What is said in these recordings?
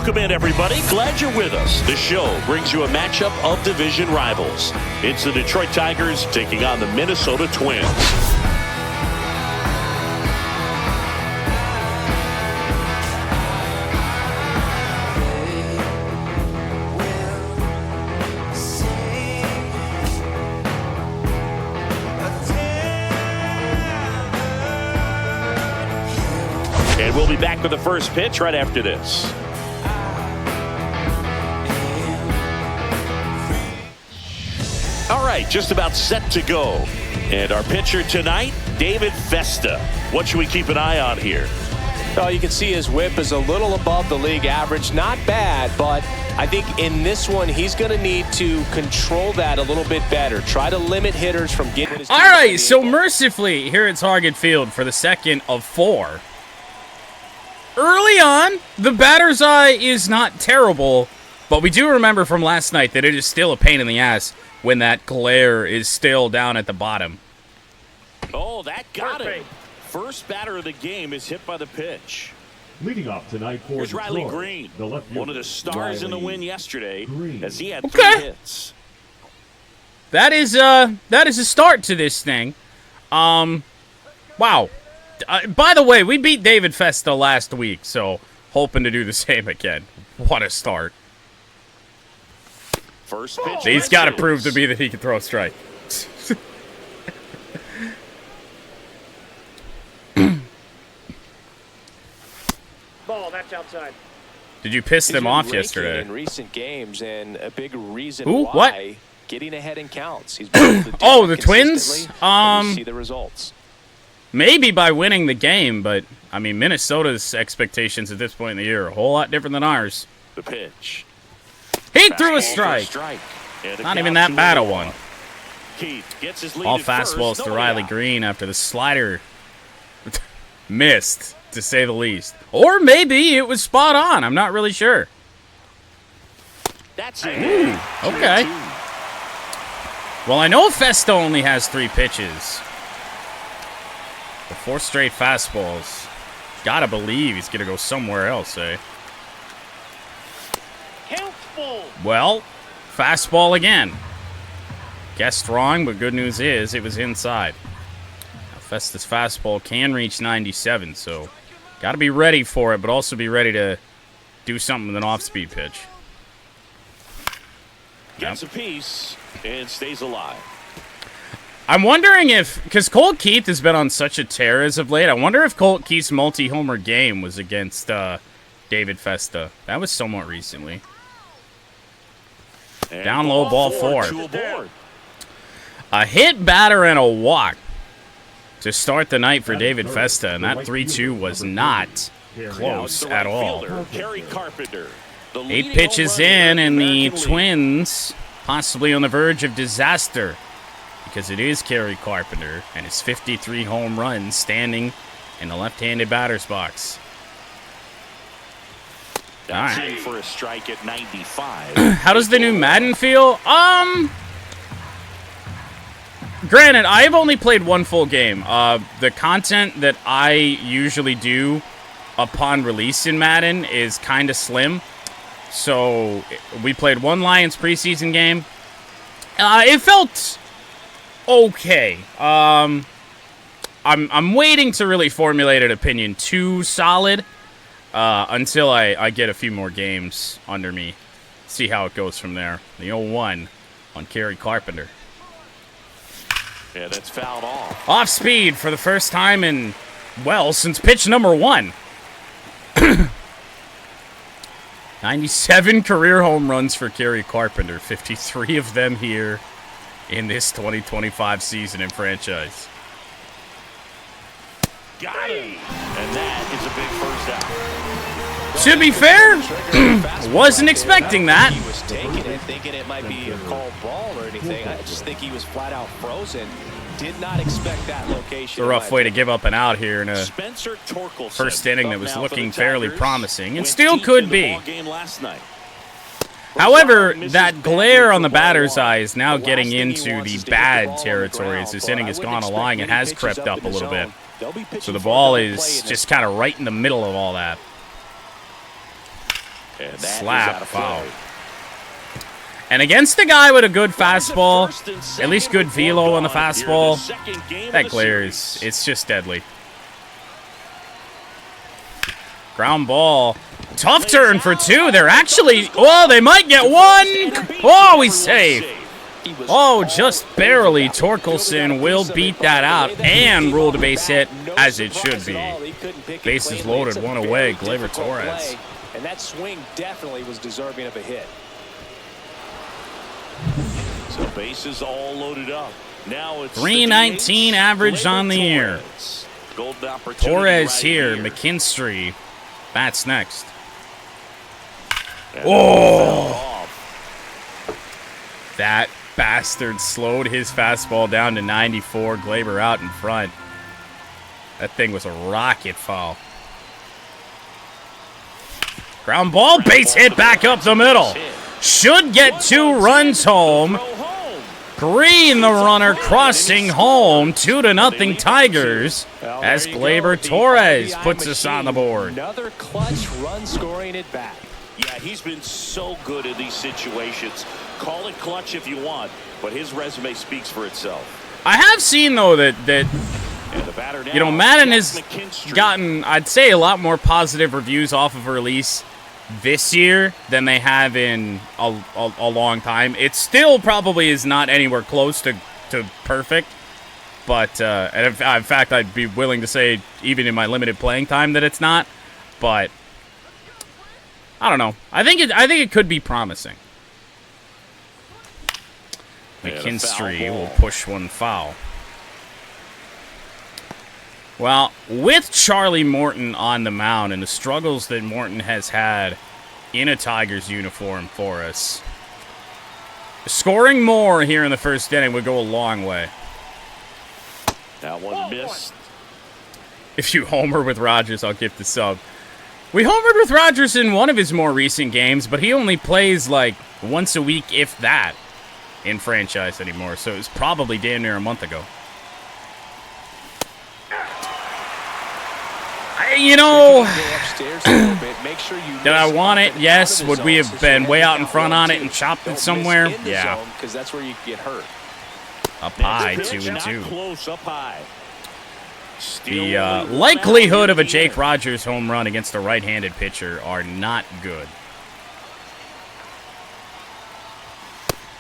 Welcome in, everybody. Glad you're with us. The show brings you a matchup of division rivals. It's the Detroit Tigers taking on the Minnesota Twins. And we'll be back with the first pitch right after this. All right, just about set to go. And our pitcher tonight, David Festa. What should we keep an eye on here? Well, you can see his whip is a little above the league average. Not bad, but I think in this one, he's going to need to control that a little bit better. Try to limit hitters from getting his... All right, so mercifully, here at Target Field for the second of 4. Early on, the batter's eye is not terrible, but we do remember from last night that it is still a pain in the ass when that glare is still down at the bottom. Oh, that got him. First batter of the game is hit by the pitch. Leading off tonight for Here's Detroit, Riley Green, one of the stars in the win yesterday, as he had 3 hits. That is a start to this thing. Wow. By the way, we beat David Festa last week, so hoping to do the same again. What a start. First pitch. He's got to prove to me that he can throw a strike. Ball, that's outside. Did you piss them off yesterday? In recent games, and a big reason Ooh, why what? getting ahead in counts. He's been able to do Oh, it the Twins? consistently, see the results. Maybe by winning the game, but I mean Minnesota's expectations at this point in the year are a whole lot different than ours. The pitch. He threw a strike. Not even that bad a one. Keith gets his lead All at fastballs first, to no Riley out. Green after the slider missed, to say the least. Or maybe it was spot on. I'm not really sure. That's it. Ooh, okay. Well, I know Festa only has 3 pitches. The 4 straight fastballs. Gotta believe he's gonna go somewhere else, eh? Well, fastball again. Guessed wrong, but good news is it was inside. Now, Festa's fastball can reach 97, so gotta be ready for it, but also be ready to do something with an off-speed pitch. Gets a piece and stays alive. I'm wondering if, because Colt Keith has been on such a tear as of late, I wonder if Colt Keith's multi-homer game was against David Festa. That was somewhat recently. And Down low, ball 4. To aboard. A hit, batter, and a walk to start the night for David Festa, and that 3-2 was not close at all. Kerry Carpenter, the 8 leading pitches home runner in, and the American League. Twins possibly on the verge of disaster, because it is Kerry Carpenter and his 53 home runs standing in the left-handed batter's box. That's All right. in for a strike at 95. How does the new Madden feel? Granted, I've only played 1 full game. The content that I usually do upon release in Madden is kind of slim. So we played 1 Lions preseason game. It felt okay. I'm waiting to really formulate an opinion too solid until I get a few more games under me. See how it goes from there. The 0-1 on Kerry Carpenter. Yeah, that's fouled off. Off speed for the first time in, well, since pitch number 1. 97 career home runs for Kerry Carpenter. 53 of them here in this 2025 season in franchise. Got him. And that is a big first out. To be fair, wasn't expecting that. He was taking it, thinking it might be a called ball or anything. I just think he was flat out frozen. Did not expect that location. It's a rough way to give up an out here in a Spencer Torkelson first inning that was up now looking for the fairly Tigers. promising, and Went still deep could in the be. ballgame last night. However, Misses that badly glare on for the ball batter's 1. eye is now The getting last thing he into wants the is to get the ball bad on the territory as ground, this but inning I has wouldn't gone expect along and many has pitches crept up in a the little bit. zone. They'll be pitching So the for ball double play is in just this. kind of right in the middle of all that. And that Slap, is out of foul. play. And against a guy with a good fastball, at least good velo on the fastball, that glare is, it's just deadly. Ground ball. Tough turn for 2. They're actually, oh, they might get 1. Oh, he's safe. Oh, just barely. Torkelson will beat that out and rule the base hit as it should be. Bases loaded, 1 away. Gleyber Torres. And that swing definitely was deserving of a hit. So bases all loaded up. Now it's 319 average on the year. Golden opportunity Torres right here. McKinstry bats next. And Oh! That bastard slowed his fastball down to 94. Gleyber out in front. That thing was a rocket foul. Ground ball, base hit back up the middle. Should get 2 runs home. Green, the runner, crossing home. 2-0 Tigers as Gleyber Torres puts us on the board. Another clutch run scoring at bat. Yeah, he's been so good in these situations. Call it clutch if you want, but his resume speaks for itself. I have seen, though, that And the batter now, you know, Madden has McKinstry. gotten, I'd say, a lot more positive reviews off of a release this year than they have in a long time. It still probably is not anywhere close to perfect, but and in fact, I'd be willing to say, even in my limited playing time, that it's not. But I don't know. I think it could be promising. McKinstry will push one foul. Well, with Charlie Morton on the mound and the struggles that Morton has had in a Tigers uniform for us, scoring more here in the first inning would go a long way. That one missed. If you homer with Rogers, I'll give the sub. We homered with Rogers in one of his more recent games, but he only plays like once a week, if that, in franchise anymore, so it was probably damn near a month ago. You know, did I want it? Yes. Would we have been way out in front on it and chopped it somewhere? Yeah. Because that's where you get hurt. Up high, 2-2. Close, up high. The likelihood of a Jake Rogers home run against a right-handed pitcher are not good.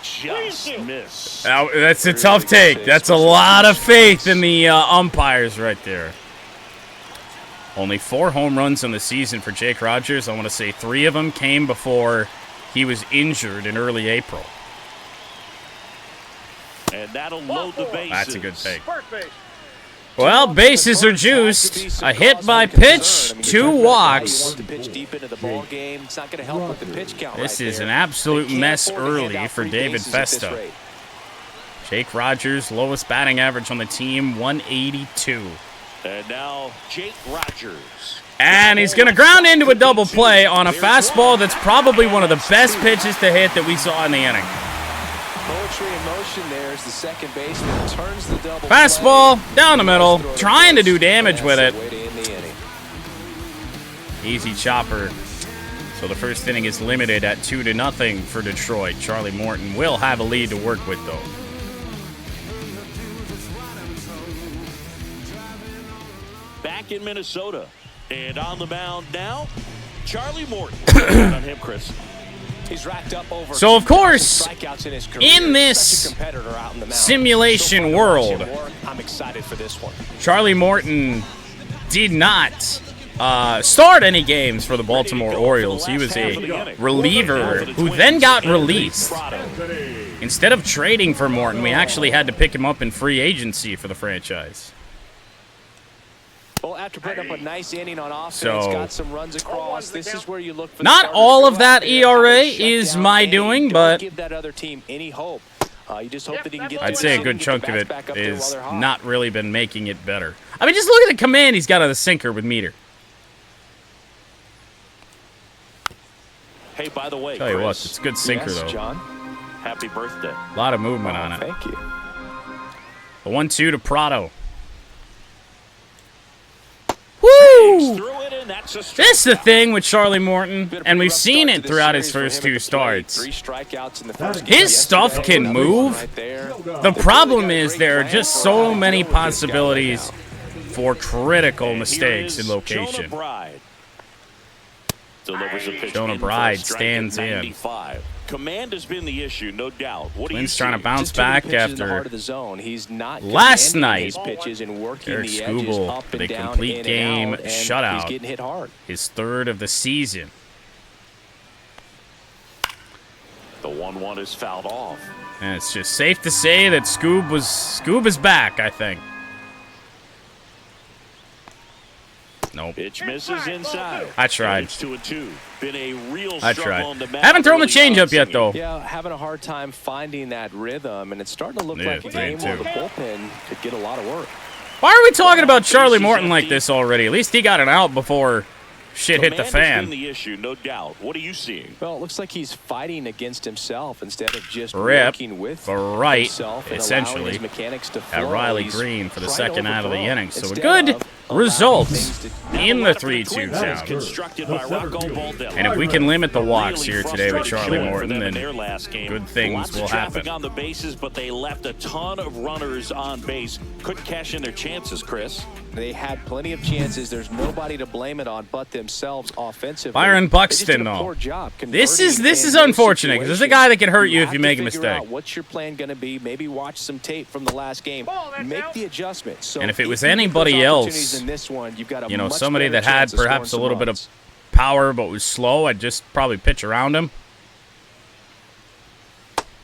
Just missed. Now, that's a tough take. That's a lot of faith in the umpires right there. Only 4 home runs on the season for Jake Rogers. I want to say 3 of them came before he was injured in early April. And that'll load the bases. That's a good take. Well, bases are juiced. A hit by pitch, 2 walks. This is an absolute mess early for David Festa. Jake Rogers, lowest batting average on the team, 182. And now Jake Rogers. And he's going to ground into a double play on a fastball that's probably one of the best pitches to hit that we saw in the inning. Poetry in motion there as the second baseman turns the double Fastball down the middle, trying to do damage with it. Easy chopper. So the first inning is limited at 2-0 for Detroit. Charlie Morton will have a lead to work with, though. Back in Minnesota. And on the mound now, Charlie Morton. On him, Chris. He's racked up over So, of course, in this simulation world, I'm excited for this one. Charlie Morton did not start any games for the Baltimore Orioles. He was a reliever who then got released. Instead of trading for Morton, we actually had to pick him up in free agency for the franchise. Well, after putting up a nice inning on offense, So, got some runs across. This is where you look for the not starter all to of go that out there, ERA shut is down my any, doing, don't but give that other team any hope. You just hope that he can get I'd through say a it, good get chunk the of it bats back up there while is they're hot. not really been making it better. I mean, just look at the command he's got on the sinker with Meter. Hey, by the way, Tell you what, Chris, it's a good sinker, Yes, though. John. happy birthday. A lot of movement on it. Thank you. The 1-2 to Prado. Woo! Woo! Through it, and that's a This is the strikeout. thing with Charlie Morton, and we've seen it throughout his first 2 starts. 3 strikeouts in the first His stuff can move. right there. The problem is there are just so many possibilities for critical mistakes in location. Jonah Bride delivers a pitch Jonah in for a Bride strike stands at in. 95. Command has been the issue, no doubt. What do you Twins trying to see? bounce Just too many back pitches in the after heart of the zone. He's not last commanding night. his pitches and working Eric the edges Skubal, up and the down, complete in game and out, and shutout. He's getting hit hard. his 3rd of the season. The 1-1 is fouled off. And it's just safe to say that Scoob is back, I think. Nope. Pitch misses inside. I tried. It's 2-2. Been a real I struggle tried. on the mound Haven't thrown the early changeup on yet, this though. Yeah, having a hard time finding that rhythm, and it's starting to look Yeah, like a game 3-2. where the bullpen could get a lot of work. Why are we talking about Charlie Morton like this already? At least he got an out before shit hit the Command has been fan. the issue, no doubt. What are you seeing? Well, it looks like he's fighting against himself instead of just Rip working with the right, himself and essentially, allowing his mechanics to at flow. Riley He's Green for the trying second to out of the overthrow inning. So a instead good of allowing result things to- in the Left for 3-2 Twins is count. constructed by Rocco Baldelli. And if we can limit the walks Really here today with frustrating Charlie showing for Morton, them in then their last game. good things Lots will of traffic happen. on the bases, but they left a ton of runners on base. Couldn't cash in their chances, Chris. They had plenty of chances. There's nobody to blame it on but themselves offensively. Byron They just Buxton, did a though. poor job This is converting in those unfortunate because this is a guy that can hurt you if have you to make a figure mistake. out what's your plan going to be? Maybe watch some tape from the last game. Make the adjustments. So And if it was you get those anybody opportunities else, in this one, you've got a You know, much somebody better that had chance of perhaps a scoring little some bit of runs. power but was slow, I'd just probably pitch around him.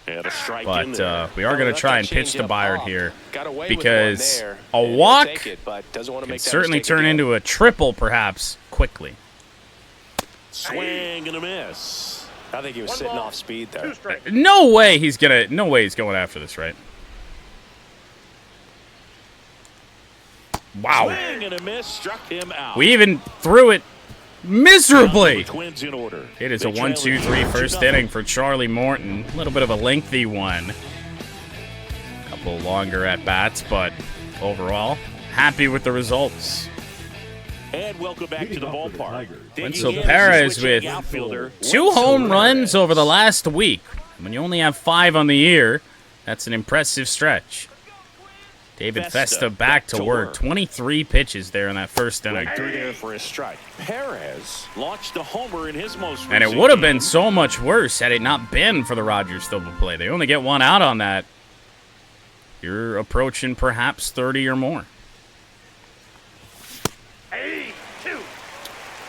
And a strike in But there. we are going Left to try that and pitch to changeup Byron up. here Got away with one because there, a and he'll walk take it, but doesn't want to can make that certainly mistake turn again. into a triple perhaps quickly. Swing and a miss. I think he was One sitting ball, off speed there. 2 strikes. No way he's going after this, right? Wow. Swing and a miss. Struck him out. We even threw it miserably. Twins in order. It is a They 1-2-3 trail first 2-0. inning for Charlie Morton. A little bit of a lengthy one. A couple longer at bats, but overall, happy with the results. And welcome back to the ballpark. Digging Winslow in, Perez switching with outfielder, 2 Winslow home runs Perez. over the last week. When you only have 5 on the year, that's an impressive stretch. David Festa back to work. 23 pitches there in that first inning. Right through there for a strike. Perez launched a homer in his most And it recent would have game. been so much worse had it not been for the Rogers double play. They only get 1 out on that. You're approaching perhaps 30 or more. 2.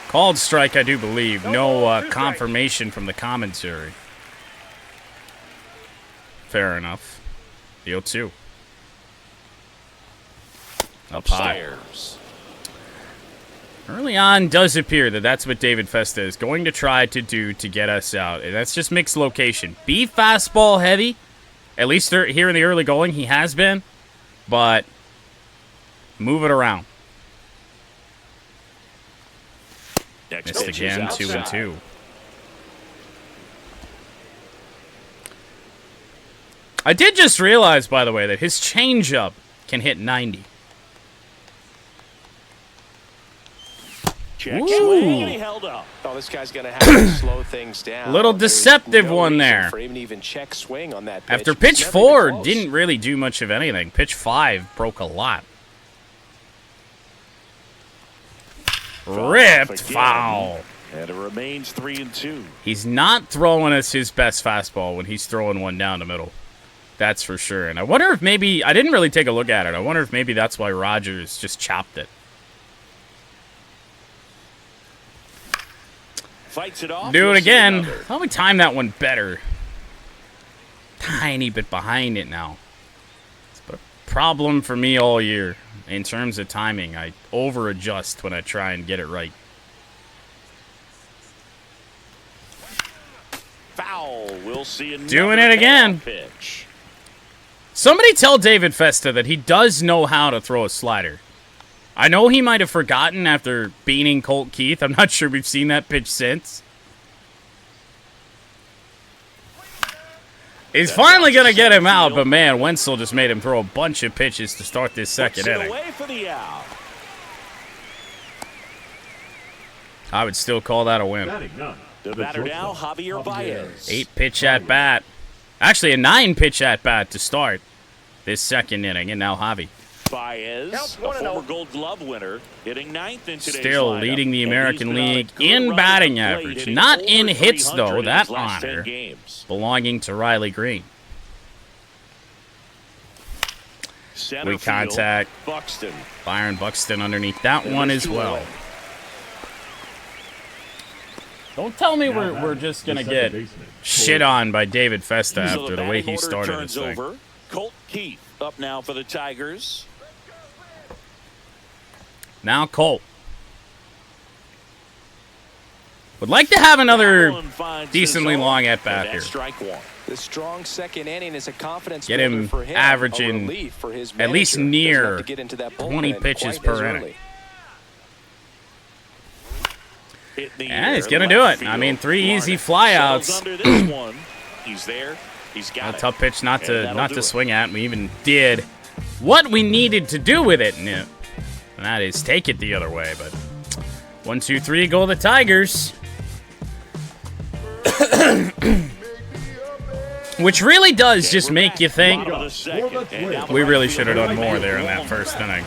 Called strike, I do believe. No No ball, 2 strikes. confirmation from the commentary. Fair enough. The 0-2. Up high. Upstairs. Early on, does appear that that's what David Festa is going to try to do to get us out. And that's just mixed location. Be fastball heavy. At least here in the early going, he has been. But move it around. Next Missed pitch is again, outside. 2-2. I did just realize, by the way, that his changeup can hit 90. Check Ooh. swing, and he held up. Oh, this guy's going to have to slow things down. Little There's deceptive no one reason there. For him to even check swing on that pitch. After It's pitch never been 4, close. didn't really do much of anything. Pitch 5 broke a lot. Ripped Off again. foul. And it remains 3-2. He's not throwing us his best fastball when he's throwing one down the middle. That's for sure. And I wonder if maybe, I didn't really take a look at it. I wonder if maybe that's why Rogers just chopped it. Fights it off. Do You'll it see again. another. How we time that one better? Tiny bit behind it now. It's been a problem for me all year in terms of timing. I over-adjust when I try and get it right. Foul. We'll see another Doing it again. payoff pitch. Somebody tell David Festa that he does know how to throw a slider. I know he might have forgotten after beating Colt Keith. I'm not sure we've seen that pitch since. He's finally going to get him out, but man, Wenzel just made him throw a bunch of pitches to start this second Puts it inning. away for the out. I would still call that a win. Batting none. The batter now, Javier Baez. 8-pitch at bat. Actually, a 9-pitch at bat to start this second inning, and now Javi. Baez, Counts a 1-0. former Gold Glove winner, hitting ninth in today's Still lineup. leading the And American he's been on a League good in run batting at the plate, average. hitting Not over in hits, 300 though. in That his last 10 honor games. belonging to Riley Green. Center We field, contact Buxton. Byron Buxton underneath that one as well. Don't tell me we're just going to The get second baseman, shit on by David Festa So after the way batting he order started turns this thing. over. Colt Keith up now for the Tigers. Now Colt. Would like to have another Allen finds decently his zone, long and at-bat that's here. strike one. The strong second inning is a confidence Get builder him for him, averaging a relief for his at least manager. Doesn't near have to get into that 20 bullpen pitches quite as per inning. early. Hit in the Yeah, air, he's going to left do it. field. I mean, 3 easy Larnach flyouts. settles under this one. He's there. He's got A it. tough pitch not And to that'll do it. swing at. We even did what we needed to do with it, and that is take it the other way. But 1, 2, 3, go the Tigers. Which really does just make you think Bottom of the second, and down the we right really field should have done right more field. there in that first inning.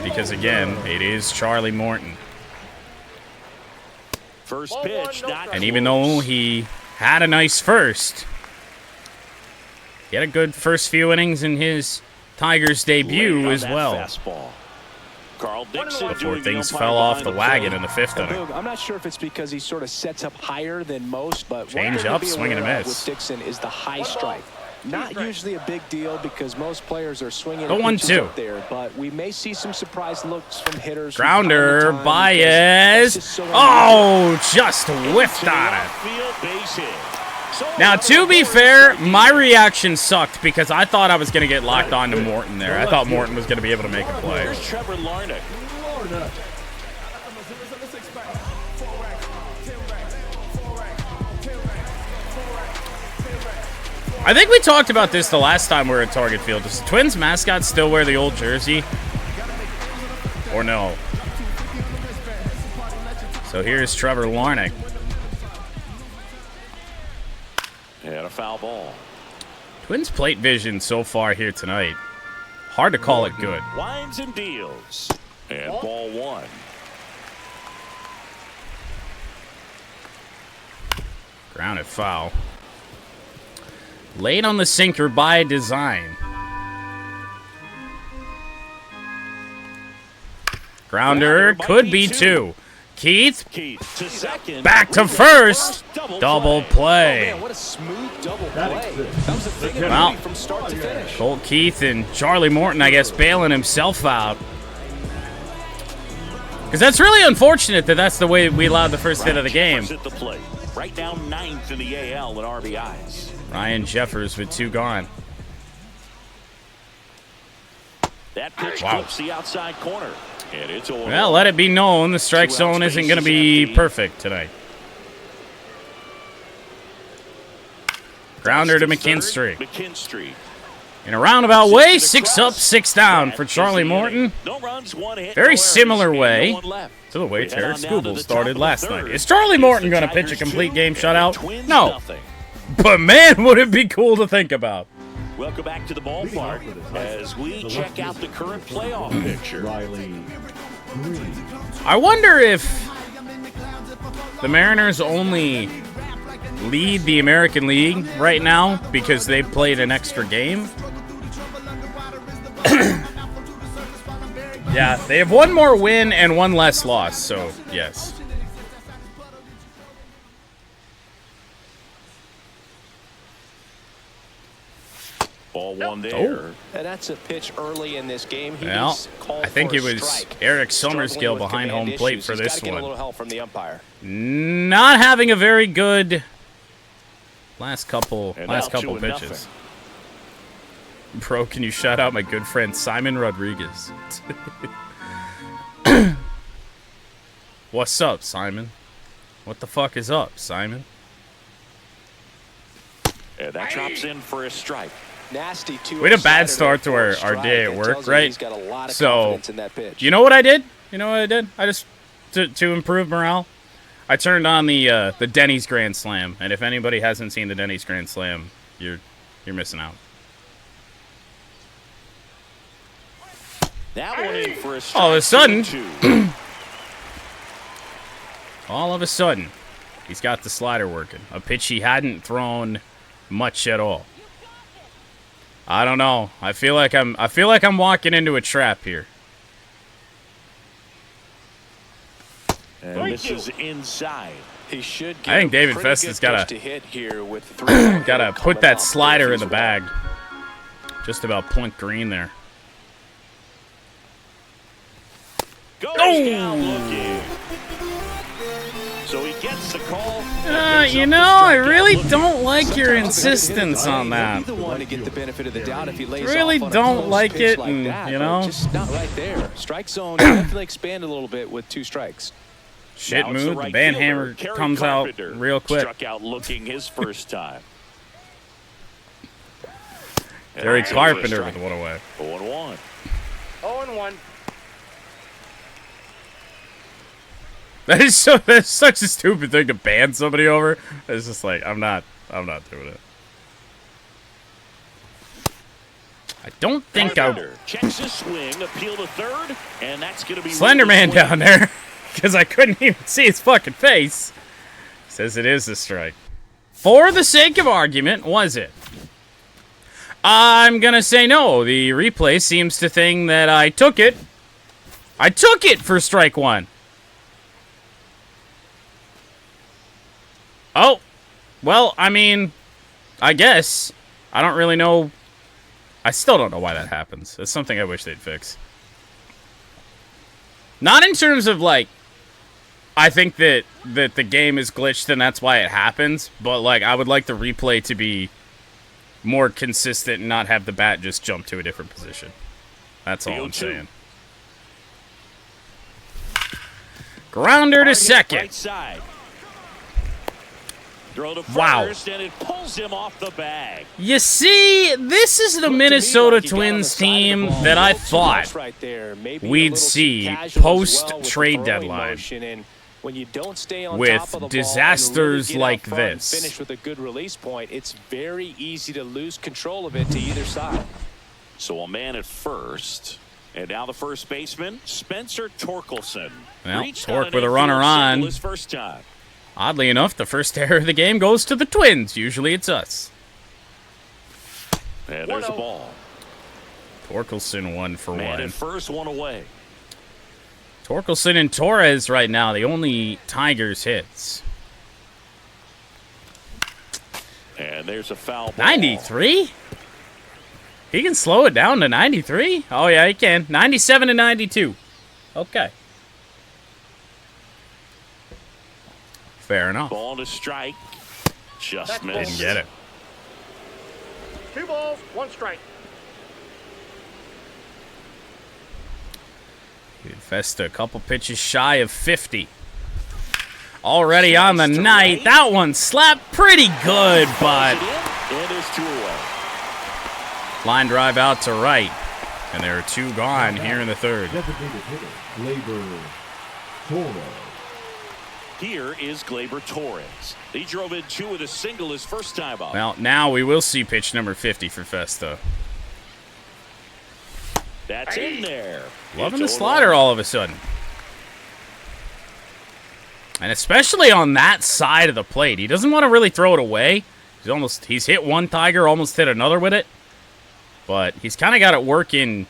Because again, it is Charlie Morton. First Ball pitch, one, no not strike. And even though he had a nice first, he had a good first few innings in his Tigers debut late on as that well. fastball. Carl Dixon Before doing the things umpire fell off behind the wagon plate. in the 5th inning. Boog, I'm not sure if it's because he sort of sets up higher than most, but Change one thing up, to be swing and a aware of miss. with Dixon is the high strike. Not usually a big deal because most players are swinging The pitches 1-2. up there, but we may see some surprise looks from hitters. from Grounder, time to time Baez. because it's just so Oh, just whiffed To the on it. left field, base hit. So Now, another to be forward fair, strike. my reaction sucked because I thought I was going to get locked on to Morton there. I thought Morton was going to be able to make a play. Here's Trevor Larnach. Larnach. I think we talked about this the last time we were at Target Field. Does the Twins mascot still wear the old jersey? Or no? So here's Trevor Larnach. And a foul ball. Twins plate vision so far here tonight. Hard to call it good. Winds and deals. And ball one. Grounded foul. Late on the sinker by design. Grounder could be two. Keith Keith to second. back to first. Double Oh, play. man, what a smooth double Batting play. sixth. That was a thing of Well, beauty from start to finish. Colt Keith and Charlie Morton, I guess, bailing himself out. Because that's really unfortunate that that's the way we allowed the first hit of the game. Jeffers at the plate. Right now, 9th in the AL in RBIs. Ryan Jeffers with 2 gone. That pitch Wow. clips the outside corner. And it's over. Well, let it be known the strike 2 out zone isn't going to spaces be empty. perfect tonight. Grounder to McKinstry. McKinstry. In a roundabout way, 6 up, 6 down for Charlie Morton. No runs, 1 hit. Very no similar errors, way no one left. to the way We head Tarek on down to Skubal the started top of last the night. third. Is Charlie Morton It's going to the pitch a Tigers complete 2 game and the shutout? Twins No. nothing. But man, would it be cool to think about. Welcome back to the ballpark as we check out the current playoff picture. Riley Green. I wonder if the Mariners only lead the American League right now because they've played an extra game. Yeah, they have 1 more win and 1 less loss, so yes. Ball 1 there. And that's a pitch early in this game. He Well, needs called I think for it a was strike. Eric Struggling Somersgill with behind command home plate issues. for He's this gotta get one. a little help from the umpire. Not having a very good last couple And now 2-0. pitches. Bro, can you shout out my good friend Simon Rodriguez? What's up, Simon? What the fuck is up, Simon? And that drops in for a strike. Nasty two. We had a bad start to our day at work, right? He's got a lot of So, confidence in that pitch. You know what I did? I just to improve morale. I turned on the Denny's Grand Slam, and if anybody hasn't seen the Denny's Grand Slam, you're missing out. That one in for a strike. All of a sudden, 2-2. all of a sudden, he's got the slider working. A pitch he hadn't thrown much at all. I don't know. I feel like I'm walking into a trap here. And this is inside. He should I think David Festa's gotta put that slider in the bag. Just about point green there. Goes down looking. So he gets the call. You know, I really don't like your insistence on that. Really don't like it, and you know, just not right there. Strike zone definitely expand a little bit with 2 strikes. Shit Now it's mood. The right band fielder, hammer Kerry comes out Carpenter. real quick. Struck out looking his first time. Gary And Carpenter that's with one away. 0-1. 0-1. That's such a stupid thing to ban somebody over. It's just like I'm not doing it. I don't think Carpenter checks his swing, appeal to third, and that's going to be Slender Man swing. down there, because I couldn't even see his fucking face. Says it is a strike. For the sake of argument, was it? I'm gonna say no. The replay seems to think that I took it. I took it for strike 1. Oh, well, I mean, I guess. I don't really know. I still don't know why that happens. It's something I wish they'd fix. Not in terms of, like, I think that the game is glitched and that's why it happens, but, like, I would like the replay to be more consistent and not have the bat just jump to a different position. That's all I'm saying. Grounder to second. Right side. Throw to Wow. first, and it pulls him off the bag. You see, this is the Minnesota Twins team that I thought we'd see post-trade deadline with disasters like this. Finish with a good release point. It's very easy to lose control of it to either side. So a man at first. And now the first baseman, Spencer Torkelson. Well, Reached Torque on with a an runner infield on. single his first time. Oddly enough, the first error of the game goes to the Twins. Usually it's us. And there's the ball. Torkelson 1 for Man 1. at first, 1 away. Torkelson and Torres right now, the only Tigers hits. And there's a foul ball. 93? He can slow it down to 93? Oh, yeah, he can. 97 to 92. Okay. Fair enough. Ball to strike. Just That's missed. Didn't get it. 2 balls, 1 strike. Festa a couple pitches shy of 50. Already on the night. That one slapped pretty good, but And there's 2 away. line drive out to right. And there are 2 gone here in the third. Designated hitter, Gleyber Torres. Here is Gleyber Torres. He drove in 2 with a single his first time up. Well, now we will see pitch number 50 for Festa. That's in there. Loving the It's slider all of a sudden. And especially on that side of the plate. He doesn't want to really throw it away. He's hit one Tiger, almost hit another with it. But he's kind of got it working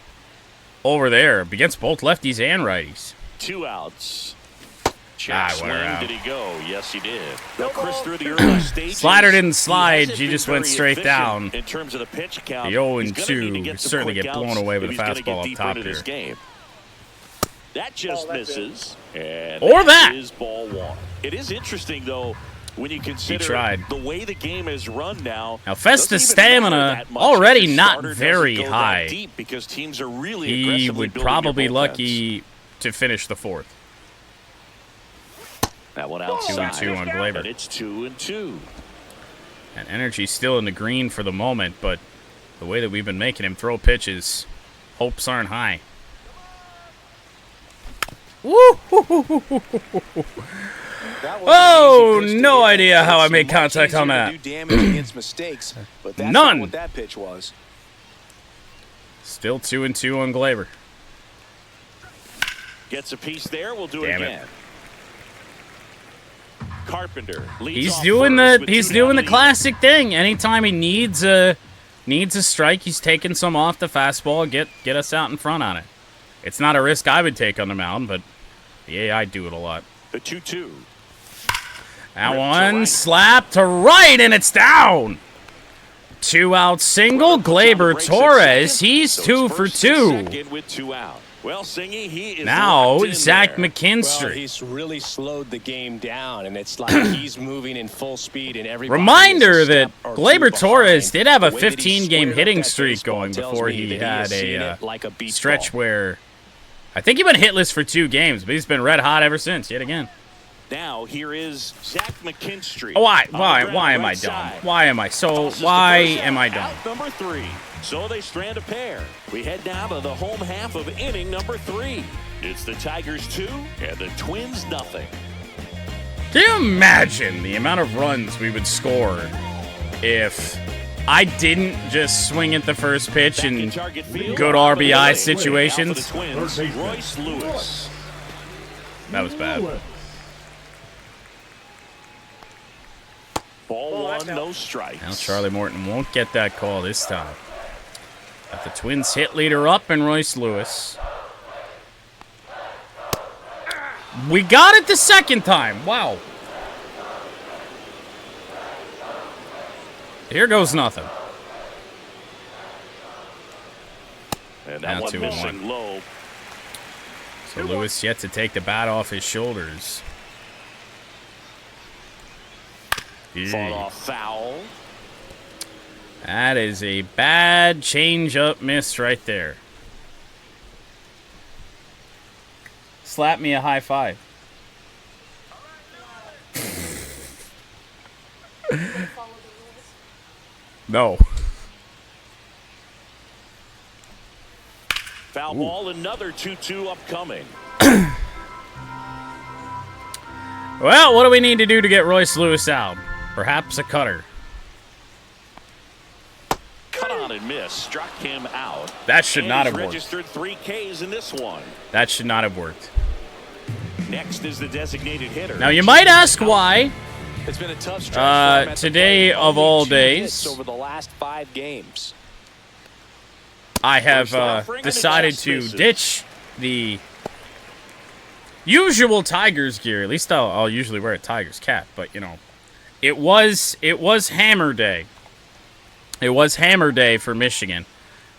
over there against both lefties and righties. 2 outs. Check swing, out. did he go? Yes, he did. Now, Chris, through the early stages, Slider didn't slide, hasn't he been just went very straight efficient down. In terms of the pitch count, The 0 he's and gonna need to 2 get some certainly quick get blown outs away with if a he's gonna fastball get up deeper top into this here. game. That just misses. And Or that. is ball 1. It is interesting, though, when you consider tried. the way the game is run now. Now, Festa's doesn't even matter stamina that much already if the not starter doesn't very go that high. deep because teams are really He aggressively would building probably their bullpens. lucky to finish the 4th. That one outside. 2-2 on Gleyber. And it's 2-2. And energy's still in the green for the moment, but the way that we've been making him throw pitches, hopes aren't high. Oh, no idea how I made contact on that. None. What that pitch was. Still 2-2 on Gleyber. Gets a piece there. We'll do it Damn again. Carpenter leads He's off doing first the with he's 2 doing down the in the classic thing. Anytime he needs a strike, he's taking some off the fastball, get us out in front on it. It's not a risk I would take on the mound, but the AI do it a lot. The 2-2. That Rip to one right. slap to right, and it's down. 2-out single, Gleyber Torres. He's So 2 it's for first and 2. second with 2 out. Well, Singy, he is Now locked in Zach there. McKinstry. Well, he's really slowed the game down, and it's like he's moving in full speed, and everybody Reminder is a that step or two Gleyber Torres behind. did have a The way that he 15-game squared up hitting that streak baseball going tells before me he that had has seen a it like a beach stretch ball. where I think he went hitless for 2 games, but he's been red hot ever since, yet again. Now here is Zach McKinstry. Why On the why ground, why am right I dumb? side. Why am I so Tosses to why first am I out, dumb? out number 3. So they strand a pair. We head now to the home half of inning number 3. It's the Tigers 2 and the Twins nothing. Can you imagine the amount of runs we would score if I didn't just swing at the first pitch Back in in target field, good bottom of the RBI ninth. situations? Now for the Twins, Royce Lewis. That was bad. Ball 1, no strikes. Now Charlie Morton won't get that call this time. Got the Twins hit leader up and Royce Lewis. We got it the second time. Wow. Here goes nothing. And Now that one 2-1. missing low. So Lewis yet to take the bat off his shoulders. Fought off foul. That is a bad change-up miss right there. Slap me a high five. No. Foul ball, another 2-2 upcoming. Well, what do we need to do to get Royce Lewis out? Perhaps a cutter. Cut on and miss. Struck him out. That should And not he's have worked. registered 3 Ks in this one. That should not have worked. Next is the designated hitter. Now, you might ask why. It's been a tough stretch for him at the Today plate. of Only all 2 days, hits over the last 5 games. I have First offering and decided it to just misses. ditch the usual Tigers gear. At least I'll usually wear a Tigers cap, but you know, it was Hammer Day. It was Hammer Day for Michigan.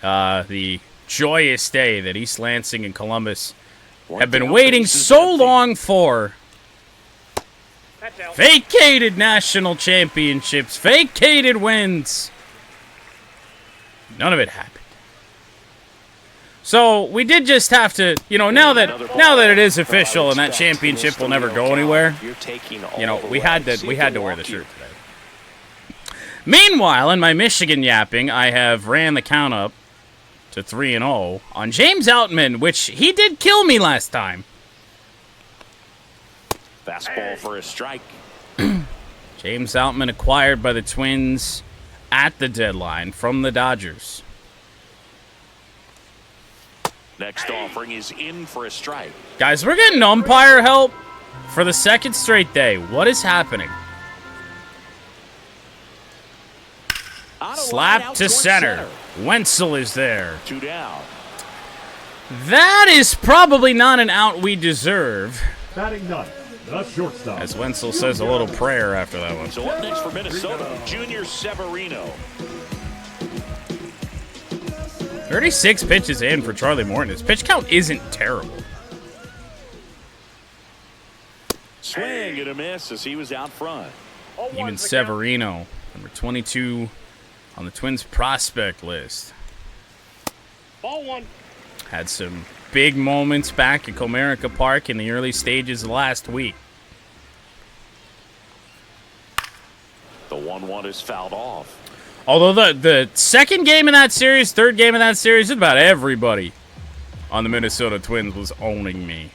The joyous day that East Lansing and Columbus have been waiting so long for. That's out. Vacated national championships, vacated wins. None of it happened. So we did just have to, you know, now that it is official and that championship will never go anywhere, You're taking all you know, the we way. had See to if they wear the walk you. shirt today. Meanwhile, in my Michigan yapping, I have ran the count up to 3-0 on James Outman, which he did kill me last time. Fastball for a strike. James Outman acquired by the Twins at the deadline from the Dodgers. Next offering is in for a strike. Guys, we're getting umpire help for the second straight day. What is happening? On a line Slap out to towards center. Wenzel is there. 2 down. That is probably not an out we deserve, Batting ninth, the shortstop. as Wenzel says a little prayer after that one. So up next for Minnesota, Junior Severino. 36 pitches in for Charlie Morton. His pitch count isn't terrible. Swing and a miss as he was out front. Even Severino, number 22 on the Twins prospect list, Ball 1. had some big moments back at Comerica Park in the early stages of last week. The 1-1 is fouled off. Although the second game in that series, third game in that series, about everybody on the Minnesota Twins was owning me.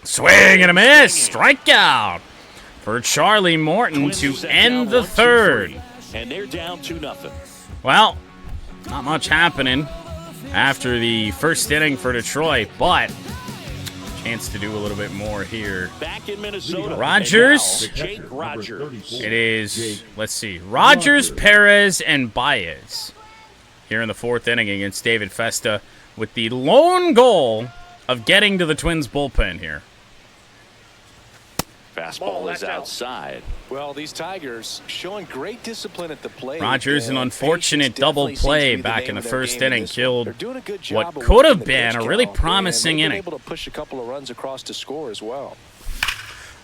Swing and a miss. Strikeout for Charlie Morton to end the third. And they're down 2-0. Well, not much happening after the first inning for Detroit, but chance to do a little bit more here. Back in Minnesota. Rogers. Jake Rogers. It is, let's see, Rogers, Perez, and Baez here in the fourth inning against David Festa with the lone goal of getting to the Twins bullpen here. Fastball is outside. Well, these Tigers showing great discipline at the plate. Rogers, an unfortunate double play back in the first inning, killed what could have been a really promising inning. Able to push a couple of runs across to score as well.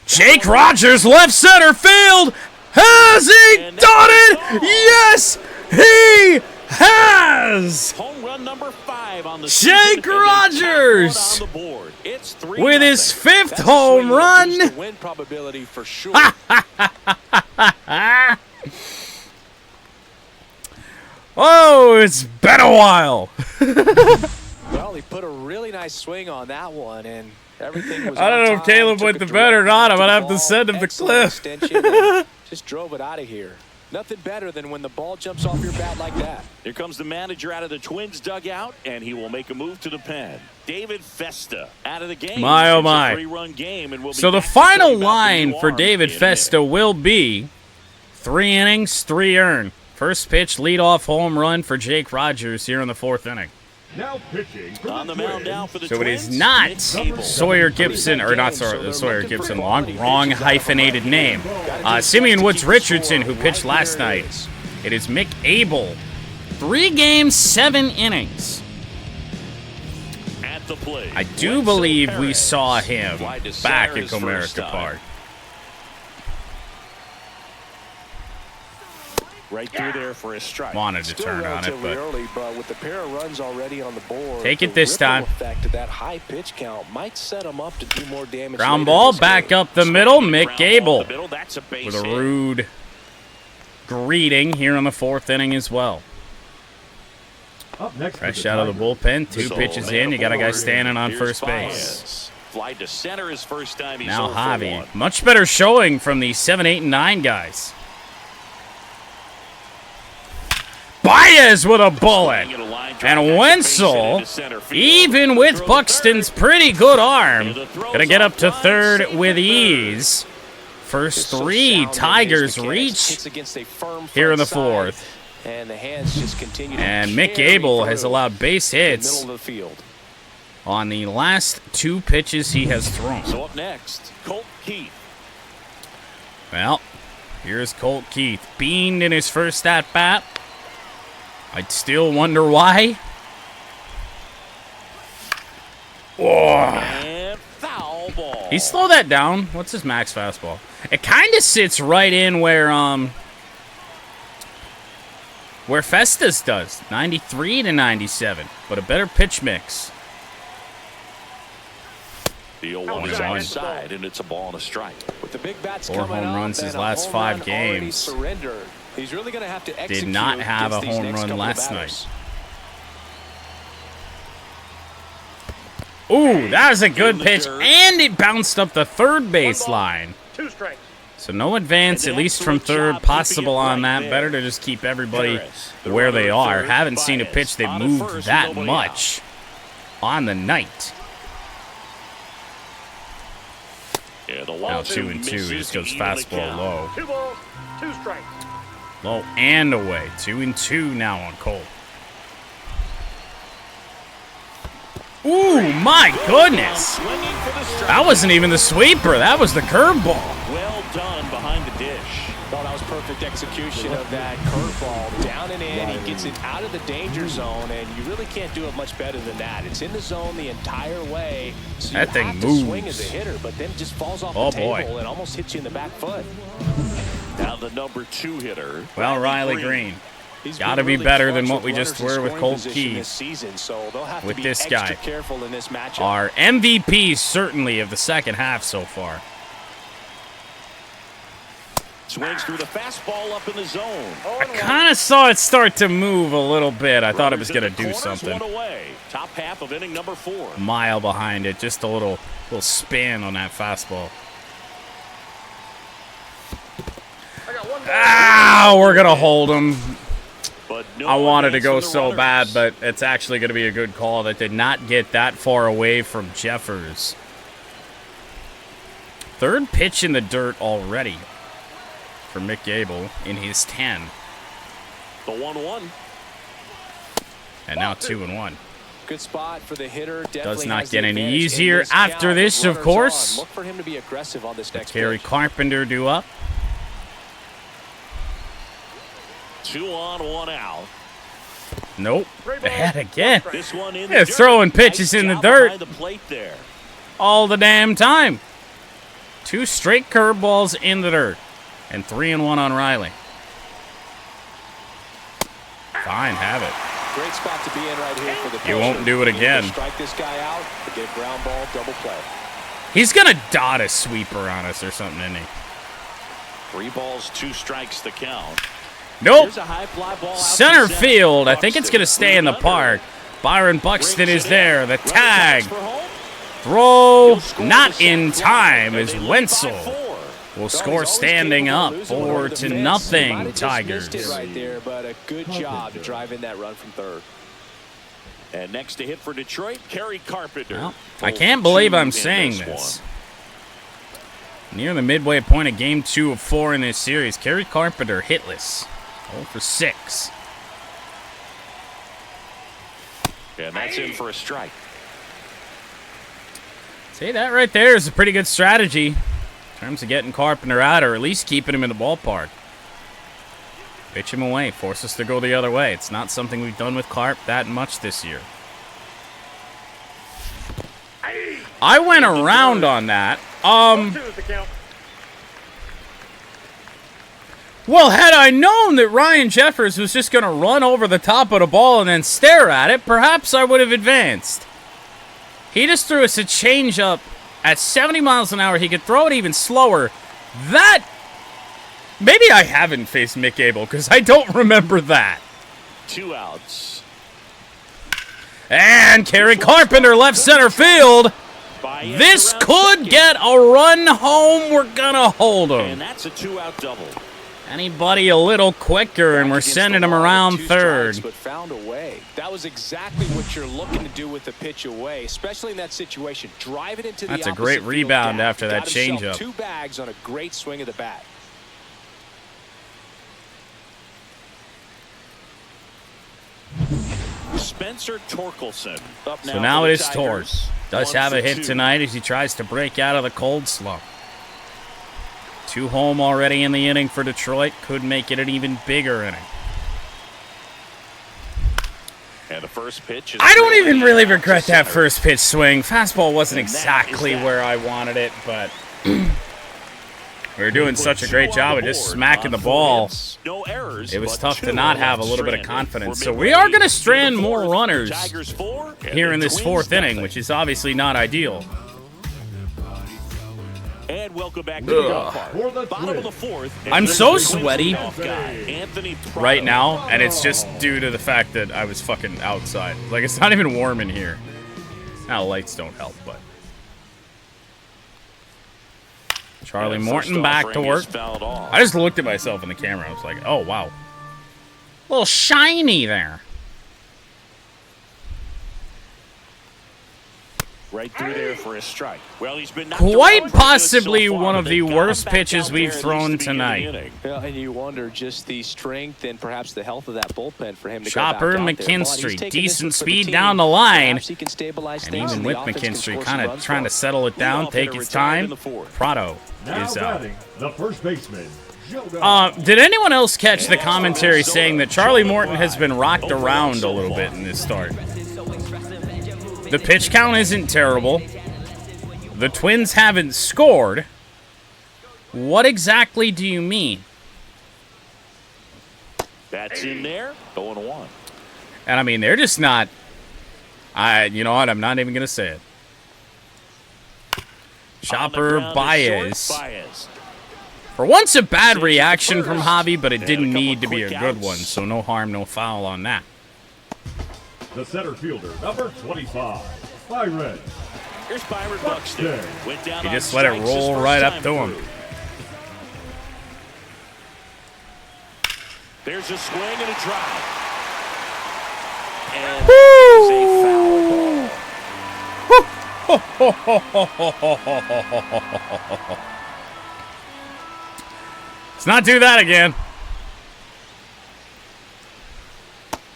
Jake Rogers, left center field. Has he done it? Yes, he has. Home run number 5 on the Jake Rogers on the board. It's 3-0. with his 5th home run. Win probability for sure. Oh, it's been a while. Well, he put a really nice swing on that one, and everything was. I don't know if Caleb went to bed or not. I'm going to have to send him the clip. Just drove it out of here. Nothing better than when the ball jumps off your bat like that. Here comes the manager out of the Twins dugout, and he will make a move to the pen. David Festa out of the game. My, oh, It's a my. 3-run game, and we'll be So the back to final talk about the line new for arm David in a Festa minute. will be 3 innings, 3 earned. First pitch, leadoff home run for Jake Rogers here in the fourth inning. Now pitching for On the mound now for the So it Twins. is not Nick Abel. Sawyer Gibson, or not Sawyer Gibson, wrong hyphenated name. Simeon Woods Richardson, who pitched last night. It is Mick Abel. 3 games, 7 innings. At the plate. I do Wenzel believe we Perez. saw him Wide to back center at his first Comerica time. Park. Right through there for a strike. Wanted to Still turn on it, relatively but early, but with the pair of runs already on the board, Take it the this ripple time. effect of that high pitch count might set him up to do more damage. ground later ball this back game. up the middle. Ground Mick ball Abel up the middle. That's a base with a hit. rude greeting here in the fourth inning as well. Up next for Fresh the out of the Tigers. bullpen, 2 So, pitches man in. You got a guy aboard. standing on Here's first base. Baez. Fly to center his first time. He's Now 0 for Javi. 1. Much better showing from the 7, 8, and 9 guys. Baez with a bullet. And Wenzel, even with Buxton's pretty good arm, gonna get up to third with ease. First Just so 3 sound in Tigers his mechanics. reach Hits against a firm here in the front side, fourth. and the hands just continue to And Mick carry Abel has through allowed base the hits middle of the field. on the last 2 pitches he has thrown. So up next, Colt Keith. Well, here's Colt Keith. Beamed in his first at-bat. I'd still wonder why. Oh. And foul ball. He slowed that down. What's his max fastball? It kind of sits right in where Festas does. 93 to 97, but a better pitch mix. The 0-1 is outside, and it's a ball and a strike. With the big bats 4 coming home up runs his and a last home 5 run already games. surrendered, he's really going to have to execute. Did not have a against these home next run couple of last batters. night. Ooh, that was a good pitch, and it bounced up the third base line. 2 strikes. So no advance, at least from third, possible on that. Better to just keep everybody where they are. Haven't seen a pitch that moved that much on the night. Now 2-2, he just goes fastball low. 2 balls, 2 strikes. Low and away. 2-2 now on Cole. Ooh, my goodness. That wasn't even the sweeper. That was the curveball. Well done behind the dish. Thought that was perfect execution of that curveball. Down and in, he gets it out of the danger zone, and you really can't do it much better than that. It's in the zone the entire way, so That you thing have to moves. swing as a hitter, but then it just falls off Oh, the table boy. and almost hits you in the back foot. Now the number 2 hitter. Well, Riley Green. He's Gotta been be really better clutch than what we with just runners in were with scoring Colt position Keith. this season, so they'll have With to be this extra guy. careful in this matchup. Our MVP, certainly, of the second half so far. Swings through the fastball up in the zone. I kind of saw it start to move a little bit. I thought it was going to do Corners, something. 1 away. Top half of inning number 4. Mile behind it. Just a little spin on that fastball. Ah, we're going to hold him. But no I wanted to advance go from the so runners. bad, but it's actually going to be a good call. That did not get that far away from Jeffers. Third pitch in the dirt already for Mick Gable in his 10. The 1-1. And now 2-1. Good spot for the hitter. Does Definitely not has the get any advantage in easier this after count. this, of Runners course. on. Look for him to be aggressive on this next Kerry pitch. Carpenter due up. 2 on, 1 out. Nope. Ahead again. This one in Yeah, the dirt. throwing pitches Nice in the job dirt. behind the plate there. All the damn time. 2 straight curveballs in the dirt. And 3-1 on Riley. Fine, have it. Great spot to be in right here for the He won't pitcher. do it He needs to again. Strike this guy out. Get ground ball, double play. He's going to dot a sweeper on us or something, isn't he? 3 balls, 2 strikes the count. Nope. Here's a high fly ball out to Center field. I think it's going to stay in the Buxton. park. Byron Buxton is there. The Runner tag. tags for home. Throw He'll score not the in second time run, as and they lead by Wenzel 4. will score standing up. 4-0 Tigers. Tigers. Missed it right there, but a good job driving that run from third. And next to hit for Detroit, Kerry Carpenter. Well, I can't believe I'm saying this. Near the midway point of Game 2 of 4 in this series, Kerry Carpenter hitless. 0 for 6. And that's in for a strike. See, that right there is a pretty good strategy in terms of getting Carpenter out or at least keeping him in the ballpark. Pitch him away, force us to go the other way. It's not something we've done with Carp that much this year. I went around on that. 2 is the count. Well, had I known that Ryan Jeffers was just going to run over the top of the ball and then stare at it, perhaps I would have advanced. He just threw us a changeup at 70 miles an hour. He could throw it even slower. That... Maybe I haven't faced Mick Gable because I don't remember that. 2 outs. And Kerry Carpenter left center field. This could get a run home. We're going to hold him. And that's a 2-out double. Anybody a little quicker, and we're sending him around third. But found a way. That was exactly what you're looking to do with the pitch away, especially in that situation. Drive it into the That's a opposite great field rebound gap. after that Got himself changeup. 2 bags on a great swing of the bat. Spencer Torkelson up now. So now for it the is Tigers. Torres. Does 1 have for a hit 2. tonight as he tries to break out of the cold slump. 2 home already in the inning for Detroit. Could make it an even bigger inning. And the first pitch is I don't even really out to regret that center. first pitch swing. Fastball wasn't And that exactly is that. where I wanted it, but we were doing such a great job of just smacking the ball. No errors. It was but tough 2 to not are have a left little bit of stranded. confidence. For So we midway are going to in strand the more fourth, runners Tigers 4, and here the in this Twins 4th inning, nothing. which is obviously not ideal. And welcome back to the golf park. For the Bottom of the Twins. 4th. I'm and so the Twins sweaty leadoff guy, Anthony Prado. right now, and it's just due to the fact that I was fucking outside. Like, it's not even warm in here. Now, lights don't help, but. Charlie And Morton first back to offering work. is fouled off. I just looked at myself in the camera. I was like, oh, wow. A little shiny there. Right through there for a strike. Well, he's been knocked Quite around possibly so far, one of but the they've got worst him back pitches out we've there at thrown least to begin the tonight. inning. Yeah, and you wonder just the strength and perhaps the health of that bullpen for him to Chopper, go back out there. But McKinstry, he's taking decent this one for the speed team. down the line. Perhaps he can stabilize And things even the with offense can McKinstry score kind some of runs trying to for him. settle it down, Leadoff take hitter his retired time, in the 4th. Prado Now is out. batting, the first baseman, Joe Dowd. Did anyone else catch the commentary saying that Charlie Morton has been rocked around a little bit in this start? The pitch count isn't terrible. The Twins haven't scored. What exactly do you mean? That's in there. 0-1. And I mean, they're just not. You know what? I'm not even gonna say it. Chopper Baez. For once, a bad reaction from Javi, but it didn't need to be a good one, so no harm, no foul on that. The center fielder, number 25, Byron. Here's Byron Buxton. Went down He on just let it strikes his roll first right up time to him. through. There's a swing and a drive. And it's a foul ball. Let's not do that again.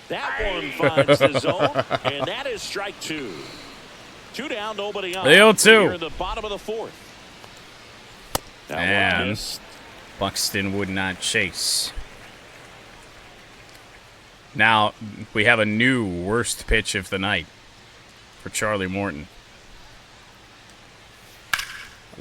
That one finds the zone, and that is strike 2. 2 down, nobody on. The 0-2. Here in the bottom of the 4th. And Buxton would not chase. Now, we have a new worst pitch of the night for Charlie Morton.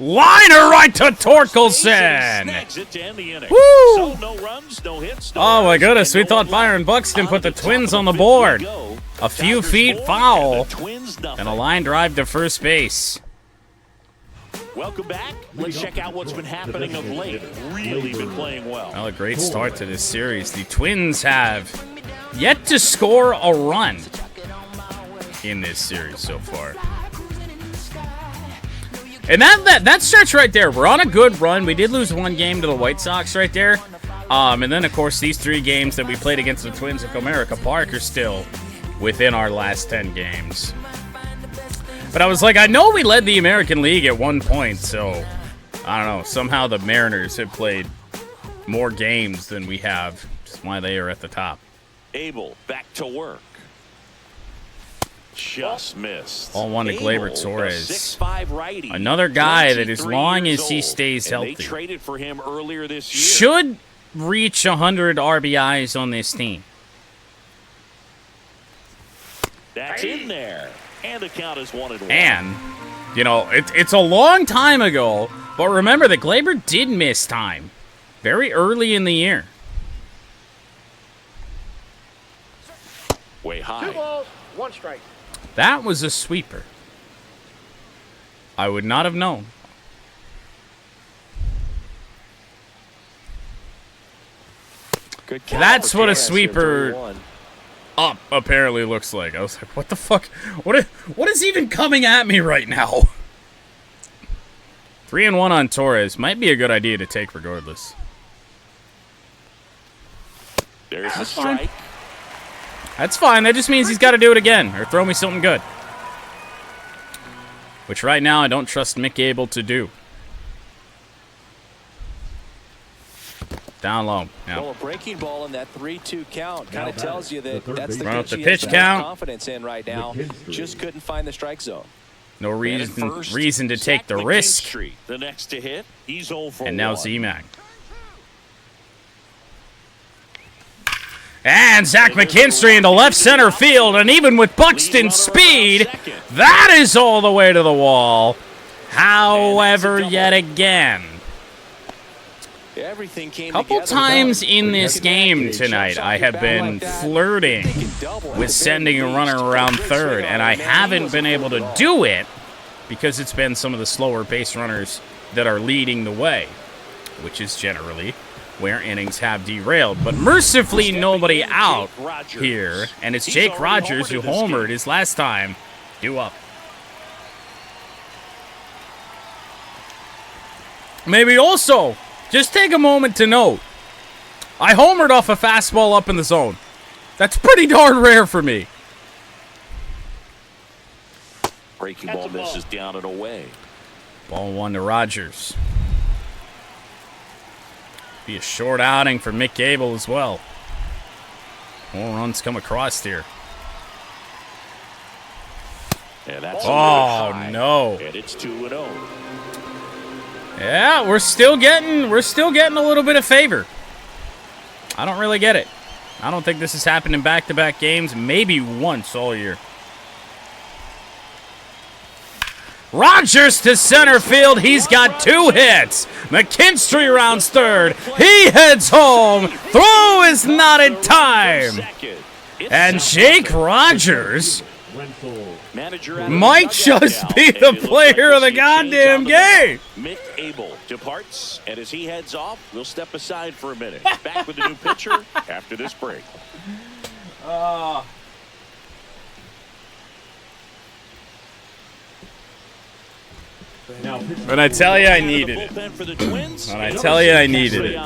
Liner right to Torkelson! Snags it to end the inning. Woo! So no runs, no hits, no Oh my runs, goodness, we and no thought one Byron left. Buxton put the On Twins top on of the the 5th board. we go. A few Tigers feet 4 foul, and the Twins nothing. and a line drive to first base. Welcome back. Let's check out what's been happening of late. Really been playing well. Well, a great start to this series. The Twins have yet to score a run in this series so far. And that stretch right there, we're on a good run. We did lose one game to the White Sox right there. And then, of course, these 3 games that we played against the Twins at Comerica Park are still within our last 10 games. But I was like, I know we led the American League at one point, so I don't know. Somehow the Mariners have played more games than we have. Just why they are at the top. Abel back to work. Just missed. All one to Abel, Gleyber the Torres. 6'5" righty, Another guy that as 23 long years as he old, stays and healthy they traded for him earlier this year. should reach 100 RBIs on this team. That's in there. And the count is 1-1. And, you know, it's a long time ago, but remember that Gleyber did miss time very early in the year. Way 2 high. balls, 1 strike. That was a sweeper. I would not have known. Good count That's for what a Torres here, sweeper 3-1. up apparently looks like. I was like, what the fuck? What is even coming at me right now? 3-1 on Torres. Might be a good idea to take regardless. There's the That's fine. strike. That's fine. That just means he's got to do it again or throw me something good. Which right now I don't trust Mick Abel to do. Down low. Yeah. Well, a breaking ball in that 3-2 count kind of tells you that that's the Run up pitch the he pitch has count. confidence in right now. Just couldn't find the strike zone. No Man at reason first, to take the Zach risk. McKinstry, the next to hit. He's 0 for And now 1. Z-Mac. And Zach McKinstry into left center field. And even with Buxton's speed, that is all the way to the wall. However, yet again, Everything came couple together. times in this game tonight, I have been flirting with sending a runner around third, and I haven't been able to do it because it's been some of the slower base runners that are leading the way, which is generally where innings have derailed. But mercifully, nobody out here, and it's Jake Rogers who homered his last time due up. Maybe also, just take a moment to note, I homered off a fastball up in the zone. That's pretty darn rare for me. Breaking That's ball a ball. misses down and away. Ball 1 to Rogers. Be a short outing for Mick Abel as well. More runs come across here. And that's Oh, high. no. And it's 2-0. Yeah, we're still getting a little bit of favor. I don't really get it. I don't think this has happened in back-to-back games, maybe once all year. Rogers to center field. He's got 2 hits. McKinstry rounds third. He heads home. Throw is not in time. And Jake Rogers might just be the player of the goddamn game. Mick Abel departs, and as he heads off, we'll step aside for a minute. Back with the new pitcher after this break. When I tell you I needed it. When I tell you I needed it.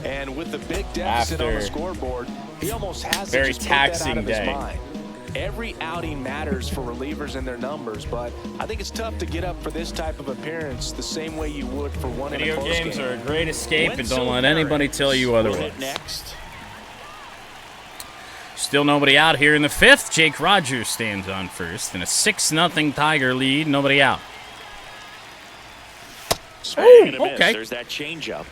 And with the big deficit on the scoreboard, he almost has to just put that out of his mind. Every outing matters for relievers and their numbers, but I think it's tough to get up for this type of appearance the same way you would for one in a close game. Video games are a great escape, and don't let anybody tell you otherwise. Still nobody out here in the fifth. Jake Rogers stands on first in a 6-0 Tiger lead. Nobody out. Oh, okay. There's that changeup.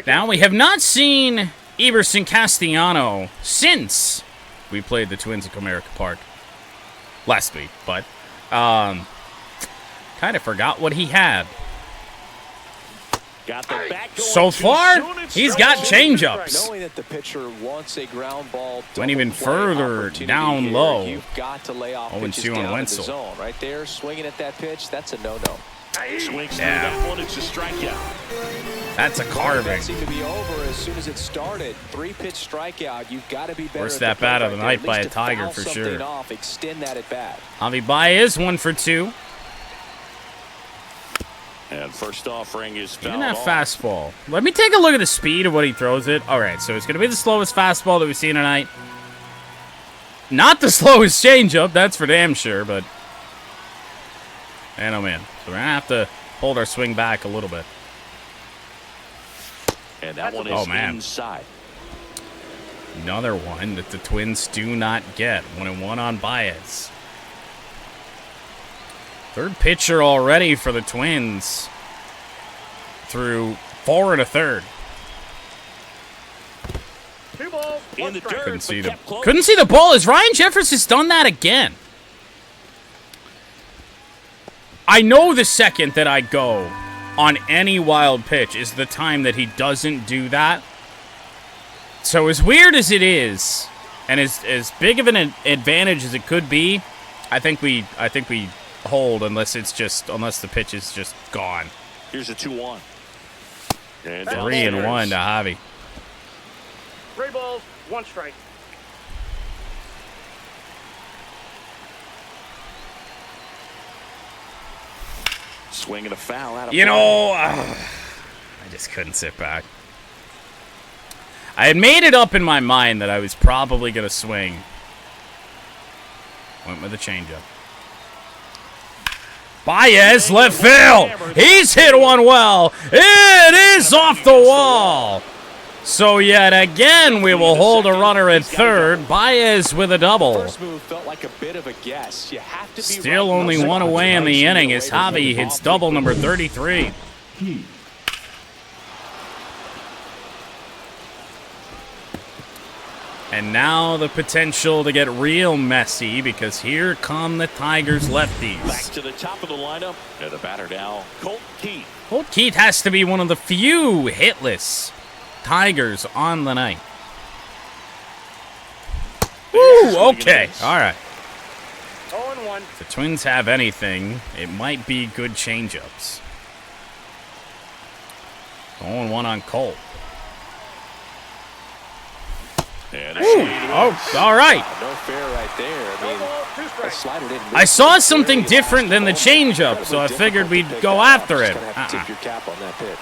Now we have not seen Eberson Castellano since we played the Twins at Comerica Park last week, but kind of forgot what he had. So far, he's got changeups. Knowing that the pitcher wants a ground ball, went even further down low. You've got to lay off 0-2 on Wenzel. Zone. Right there, swinging at that pitch, that's a no-no. Swings through that one, it's a strikeout. That's a carving. That seemed to be over as soon as it started. 3-pitch strikeout. You've got to be better. Worst at bat of the night by a Tiger for sure. Off, extend that at bat. Javi Baez 1 for 2. And first offering is fouled Even that off. fastball. Let me take a look at the speed of what he throws it. All right, so it's going to be the slowest fastball that we've seen tonight. Not the slowest changeup, that's for damn sure, but man, oh man. So we're going to have to hold our swing back a little bit. And that one is inside. Another one that the Twins do not get. 1-1 on Baez. Third pitcher already for the Twins through 4 1/3. In the dirt, couldn't see the ball as Ryan Jeffers has done that again. I know the second that I go on any wild pitch is the time that he doesn't do that. So as weird as it is, and as big of an advantage as it could be, I think we hold unless the pitch is just gone. Here's a 2-1. And 3-1 to Javi. 3 balls, 1 strike. Swinging a foul out of I just couldn't sit back. I had made it up in my mind that I was probably going to swing. Went with a changeup. Baez, left field. He's hit one well. It is off the wall. So yet again, we will hold a runner at third. Baez with a double. First move felt like a bit of a guess. You have to be Still only one away in the inning as Javi hits double number 33. And now the potential to get real messy because here come the Tigers lefties. Back to the top of the lineup. And the batter now, Colt Keith. Colt Keith has to be one of the few hitless Tigers on the night. Woo, okay. All right. 0-1. If the Twins have anything, it might be good changeups. 0-1 on Colt. Oh, all right. No fair right there. I mean, that slider didn't I saw something different than the changeup, so I figured we'd go after it. Tip your cap on that pitch.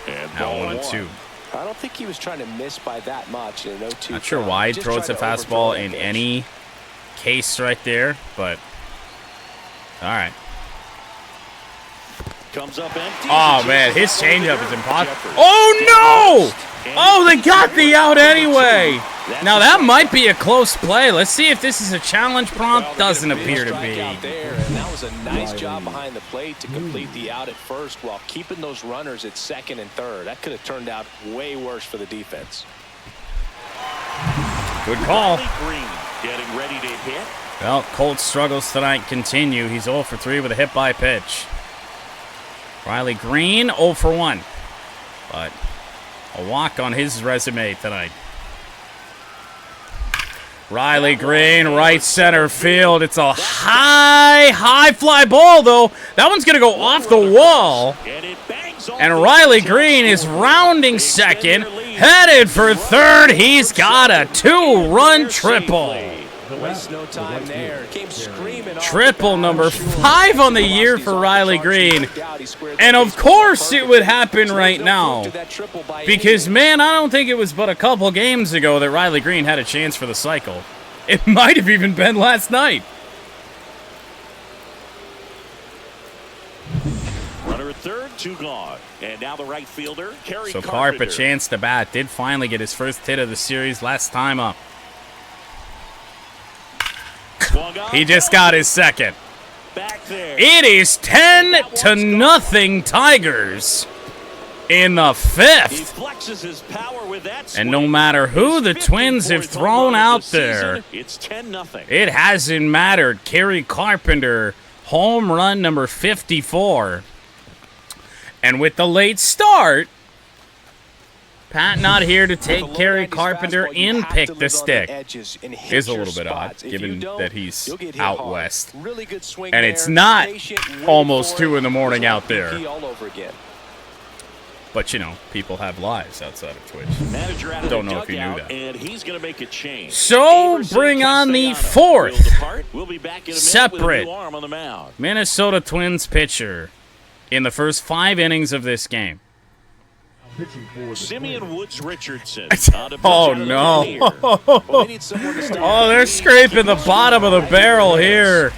And now 1-2. I don't think he was trying to miss by that much in an 0-2. Not sure why he throws a fastball in any case right there, but all right. Comes up empty. Oh, man, his changeup is impossible. Oh, no! Oh, they got the out anyway. Now, that might be a close play. Let's see if this is a challenge prompt. Doesn't appear to be. And that was a nice job behind the plate to complete the out at first while keeping those runners at second and third. That could have turned out way worse for the defense. Good call. Green getting ready to hit. Well, Colt's struggles tonight continue. He's 0 for 3 with a hit by pitch. Riley Green 0 for 1. But a walk on his resume tonight. Riley Green, right center field. It's a high fly ball, though. That one's going to go off the wall. And Riley Green is rounding second, headed for third. He's got a 2-run triple. Waste no time there. Came screaming. Triple number 5 on the year for Riley Green. And of course it would happen right now. Because, man, I don't think it was but a couple games ago that Riley Green had a chance for the cycle. It might have even been last night. Runner at third, 2 gone. And now the right fielder, Kerry So Carpenter. Carp, a chance to bat, did finally get his first hit of the series last time up. He just got his second. Back there. It is 10-0 Tigers in the He 5th. flexes his power with that swing. And no matter who the Twins have thrown out there, it's 10-0. it hasn't mattered. Kerry Carpenter, home run number 54. And with the late start, Pat not here to take Kerry Carpenter in pick the stick. Is a little bit odd, given that he's out west. And it's not almost 2 in the morning out there. But, you know, people have lives outside of Twitch. Manager out of Don't the know if you knew dugout, that. And he's going to make a change. So, Averson bring on the Castellano will 4th depart. We'll be back in a minute separate with a new arm on the mound. Minnesota Twins pitcher in the first 5 innings of this game. Pitching for the Simeon Woods Richardson. Oh, no. Oh, they're scraping the bottom of the barrel here.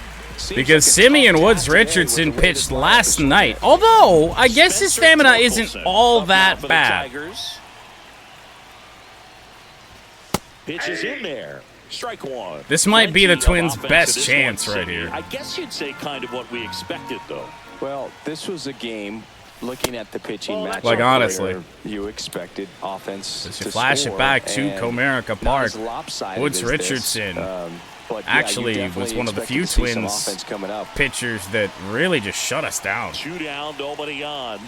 Because Simeon Woods Richardson pitched last night. Although, I guess his stamina isn't all that bad. Pitches in there. Strike 1. This might be the Plenty of Twins' offense best to this chance one, right Simeon. here. I guess you'd say kind of what we expected, though. Well, this was a game, looking at the pitching matchup, Like, honestly. where you expected offense As you to flash it score, back to and Comerica not Park, as lopsided Woods as this. Richardson But, actually you was one of the definitely few expected to see some Twins offense coming up. pitchers that really just shut us down. 2 down, nobody on.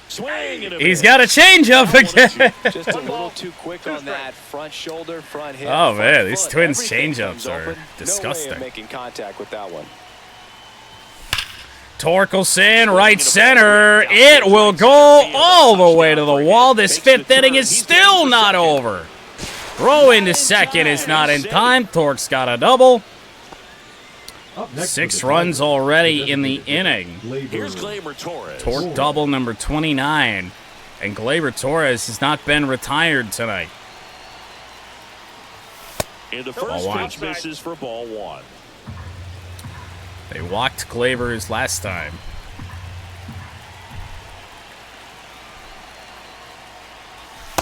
Swing and a He's miss. got a changeup again. Just a little too quick on that front shoulder, front hip. Oh, front man, these foot. Twins' Everything changeups comes are open. disgusting. No way of making contact with that one. Torkelson, right center. It will go all the way to the wall. This 5th inning is still not over. Throw into second is not in time. Tork's got a double. Up next 6 for the runs Tigers, already in the inning. Here's Gleyber Torres. Torque double number 29. And Gleyber Torres has not been retired tonight. And the Ball first one. pitch misses for ball 1. They walked Gleyber's last time.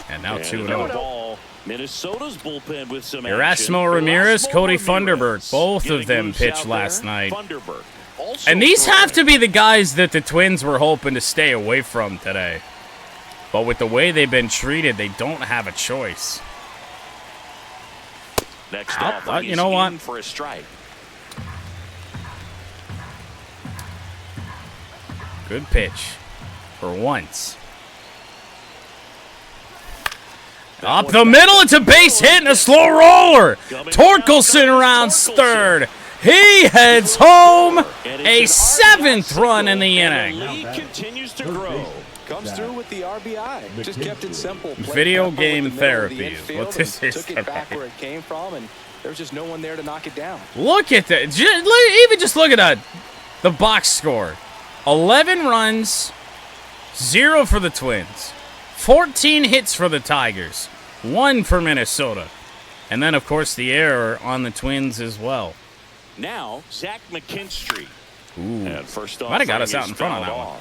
And now And 2-0. another ball. Minnesota's bullpen with some action. Erasmo Ramirez, Cody Ramirez Funderburk, both of getting them loose pitched out last there. night. Funderburk also And these throwing. have to be the guys that the Twins were hoping to stay away from today. But with the way they've been treated, they don't have a choice. Next I'll- off, you know what? in for a strike. Good pitch for once. Up the middle, it's a base hit and a slow roller. Torkelson rounds third. He heads home. A 7th run in the inning. Lead continues to grow. Comes through with the RBI. Just kept it simple. Played Video proper game with the middle of the therapy is infield what this and is Took it back today. where it came from, and there was just no one there to knock it down. Look at that. Even just look at that. The box score. 11 runs, 0 for the Twins. 14 hits for the Tigers. 1 for Minnesota. And then, of course, the error on the Twins as well. Now, Zach McKinstry. Ooh. And first off, Might have got us out in front on that one.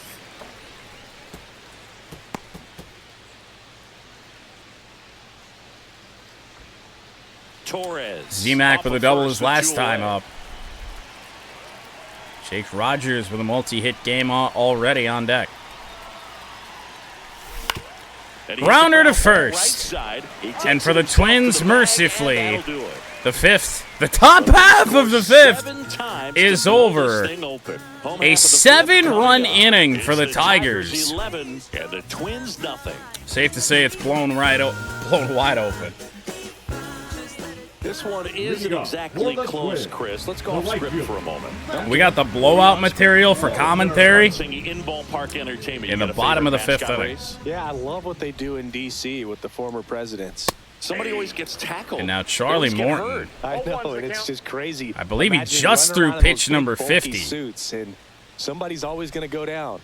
Torres. Z-Mac off with a of double first his with last 2 time away. up. Jake Rogers with a multi-hit game already on deck. And he's Grounder to the ball right first. side. He takes And for it the himself to Twins, the bag, mercifully, and that'll do it. the 5th, the top half of the 5th, 7 times is to pull over. this thing open. Home A half of the 7-run fifth inning It's for the Tigers Tigers. 11 and the Twins nothing. Safe to say it's blown wide open. This one isn't exactly close, Chris. Let's go off script for a moment. We got the blowout material for commentary In ballpark entertainment. in You the got a bottom of the favorite 5th mascot inning. race? Yeah, I love what they do in D.C. with the former presidents. Somebody always gets tackled. And now Charlie Morton. I know, and it's just crazy. I believe he just threw pitch number 50. Suits, and somebody's always going to go down.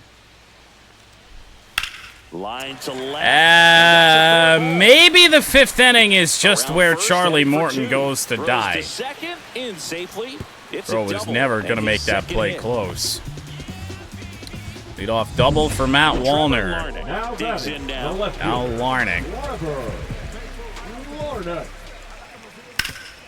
Line to left. Maybe the 5th inning is just where Charlie Morton goes to die. Second, in safely. Bro was never going to make that play close. Lead off double for Matt Wallner. Now batting, the left Al fielder, Larnach. Larnach.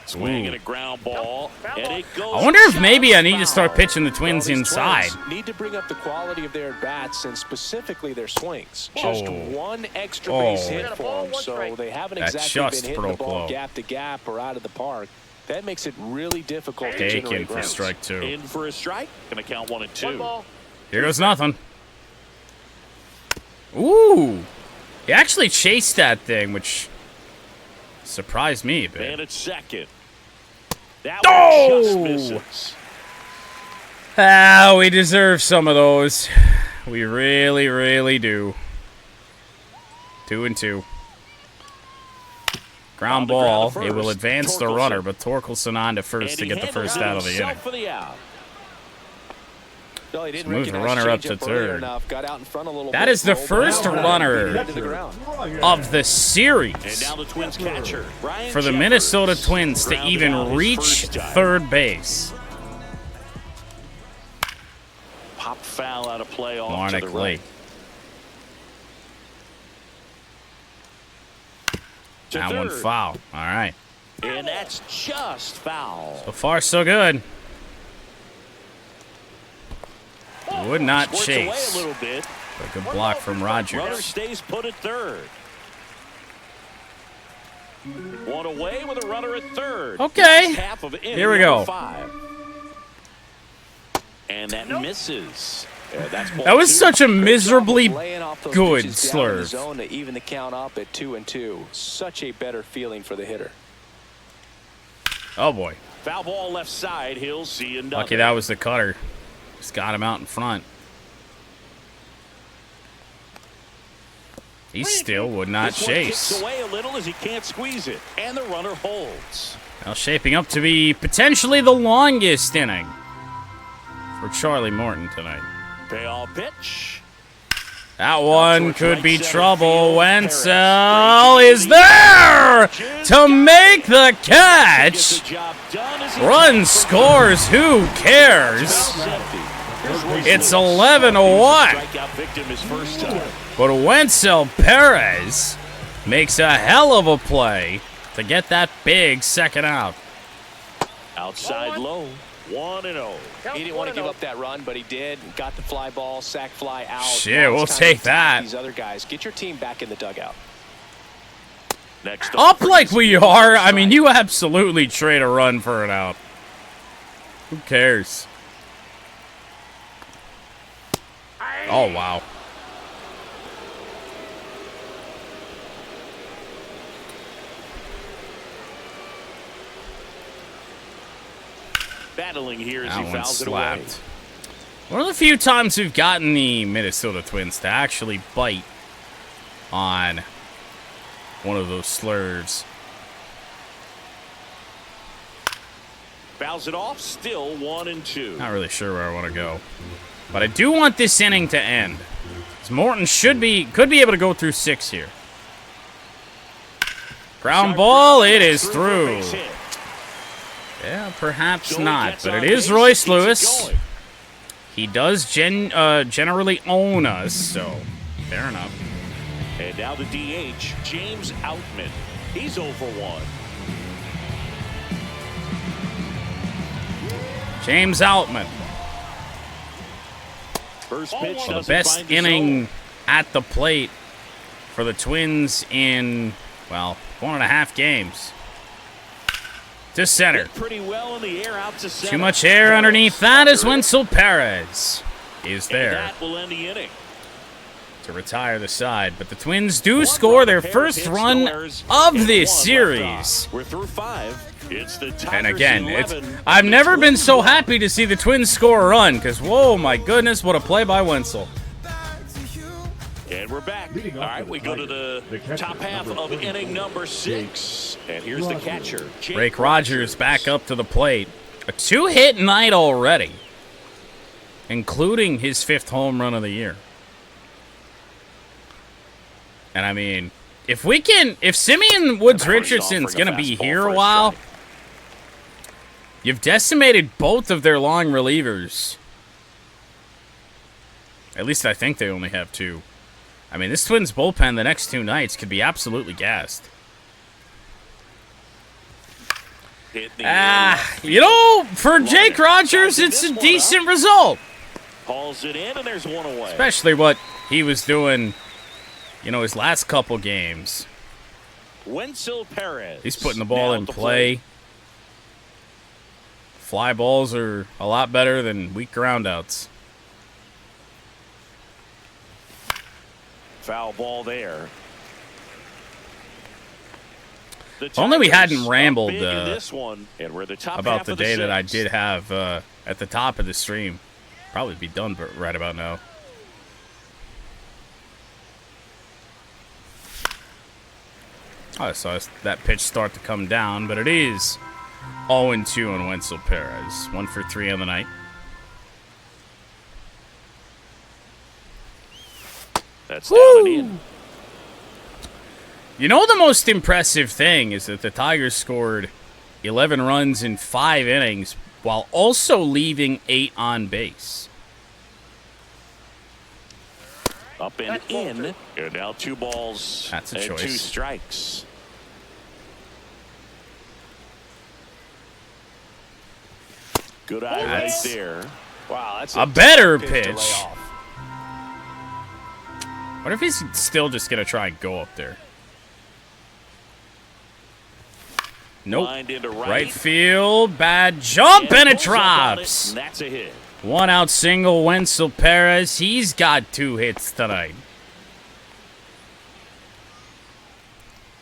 Swing and a ground ball, and it goes. I wonder if maybe I need to start pitching the Twins inside. Need to bring up the quality of their bats and specifically their swings. Just one extra base hit for them, so they haven't exactly been hitting the ball gap to gap or out of the park. That makes it really difficult to generate Taken for runs. strike 2. In for a strike. Gonna count 1 and 2. Here goes nothing. Ooh. He actually chased that thing, which surprised me a bit. And it's second. That one just misses. We deserve some of those. We really, really do. 2 and 2. Ground ball. It will advance the runner, but Torkelson on to first to get the first out of the inning. Moves the runner up to third. That is the first runner of the series for the Minnesota Twins to even reach third base. Pop foul out of play off Larnach to the late. That one foul. All right. And that's just foul. So far, so good. Would not chase. A little bit. A good block from Runner Rogers. stays put at third. One away with a runner at third. Okay. Half of Here we go. 5. And that misses. That was such a miserably good Zone slurve. to even the count up at 2 and 2. Such a better feeling for the hitter. Oh boy. Foul ball left side. He'll see another. Lucky that was the cutter. Just got him out in front. He still would not This one kicks chase. away a little as he can't squeeze it, and the runner holds. Now shaping up to be potentially the longest inning for Charlie Morton tonight. Payoff pitch. That one could be trouble. Wenzel is there to make the catch. Run scores. Who cares? It's 11-1. But Wenzel Perez makes a hell of a play to get that big second out. Outside low. 1-0. He didn't want to give up that run, but he did. Got the fly ball, sac fly out. Shit, we'll take that. These other guys, get your team back in the dugout. Next Up like we are, I mean, you absolutely trade a run for an out. Who cares? Oh, wow. battling here as That he one fouls it away. slapped. One of the few times we've gotten the Minnesota Twins to actually bite on one of those slurs. Fouls it off, still 1-2. Not really sure where I want to go. But I do want this inning to end. 'Cause Morton could be able to go through 6 here. Ground ball, it is through. Yeah, perhaps not, but it is Royce Lewis. He does generally own us, so fair enough. And now the DH, James Outman. He's 0-for-1. James Outman. First pitch The doesn't best find the inning zone. at the plate for the Twins in, well, 1.5 games. To center. Hit pretty well in the air out to center. Too much air underneath that as Wenzel Perez is And there that will end the inning. to retire the side. But the Twins do score their first run of this series. We're through 5. It's the Tigers And again, 11. I've never been so happy to see the Twins score a run, because, whoa, my goodness, what a play by Wenzel. And we're back. Leading All off right, for we the go to Tigers, the catcher, top half number of 34, inning number 6. And here's the catcher, Jake Rogers back up to the plate. A 2-hit night already, including his 5th home run of the year. And I mean, if Simeon Woods Richardson's going to be here a while, you've decimated both of their long relievers. At least I think they only have 2. I mean, this Twins bullpen the next 2 nights could be absolutely gassed. You know, for Jake Rogers, it's a decent result. Hauls it in, and there's one away. Especially what he was doing, you know, his last couple games. Wenzel Perez. He's putting the ball in play. Fly balls are a lot better than weak groundouts. Foul ball there. Only we hadn't rambled about the day that I did have at the top of the stream. Probably be done right about now. Oh, I saw that pitch start to come down, but it is 0-2 on Wenzel Perez. 1 for 3 on the night. That's down and in. You know, the most impressive thing is that the Tigers scored 11 runs in 5 innings while also leaving 8 on base. Up and in. And now 2 balls. That's a and choice. 2 strikes. Good eye right there. Wow, that's a better to pitch. lay off. What if he's still just going to try and go up there? Nope. Lined into Right field. Bad jump, and it drops. And that's a hit. 1 out single, Wenzel Perez. He's got 2 hits tonight.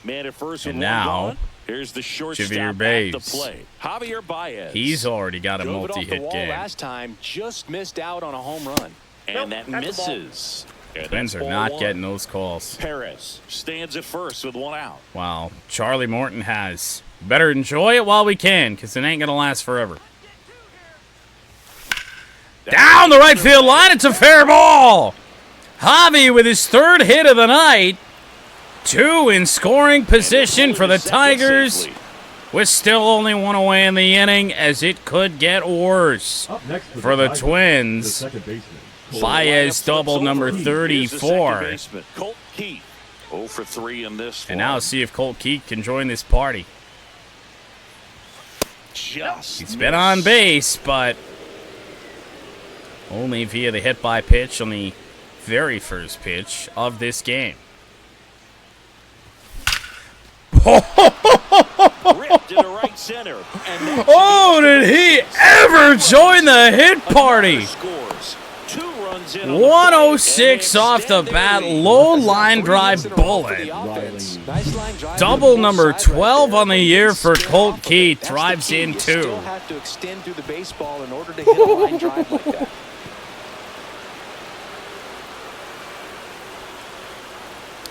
Man at first And with now, 1 gone. Here's the shortstop Javier at Baez. the plate. Javier Baez. He's already got a Drove it off the multi-hit wall game. last time, just missed out on a home run. And that misses. And Twins that's are ball not 1. getting those calls. Perez stands at first with 1 out. Wow. Charlie Morton has. Better enjoy it while we can, because it ain't going to last forever. Down the right field line. It's a fair ball. Javi with his 3rd hit of the night. 2 in scoring position for the Tigers. With still only 1 away in the inning, as it could get worse Up next for the Tigers, Twins. the second baseman, Baez double number 34. Colt Keith. 0 for 3 in this one. And now see if Colt Keith can join this party. He's been on base, but only via the hit by pitch on the very first pitch of this game. Ripped into right center. And Oh, did he ever join the hit party? Scores. 2 runs in on the 106 plate, and off the extend bat, lead. low line drive bullet. Nice line drive Double to the number side right 12 there. on the year for Stay Colt off of it. Keith. That's the Drives key. in You 2. still have to extend through the baseball in order to hit a line drive like that.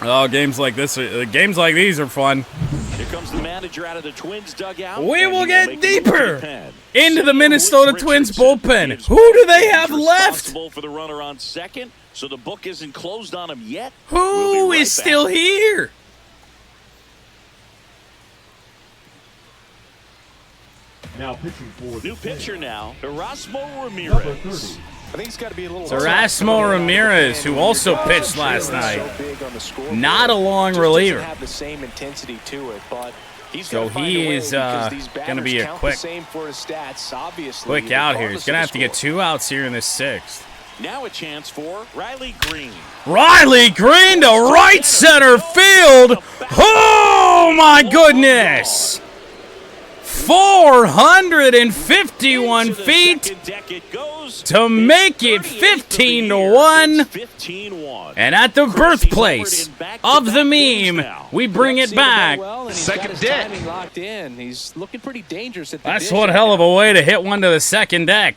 Oh, games like these are fun. Here comes the manager out of the Twins dugout. We and will he get make a deeper look at the pen. into the Minnesota Twins Richardson bullpen. is Who do they have left? responsible for the runner on second, so the book isn't closed on him yet. Who We'll be right is back. still here? Now pitching for New the pitcher Twins, now, Erasmo number Ramirez. 30. I think it's got to be a little. Erasmo Ramirez, who also pitched last night. Not a long reliever. Have the same intensity to it, but he's So gotta find he a way is, because these gonna be batters a count quick- the same for his stats, obviously, Quick out here. regardless He's going to of have to the get score. 2 outs here in this 6th. Now a chance for Riley Green. Riley Green to right center field. Oh, my goodness. 451 feet Second deck it goes. to make it 15-1. 15-1. And at the birthplace of the meme, we bring it Seen the ball back. well, and he's got his timing locked in. He's looking pretty dangerous at the That's dish one right hell of now. a way to hit one to the second deck.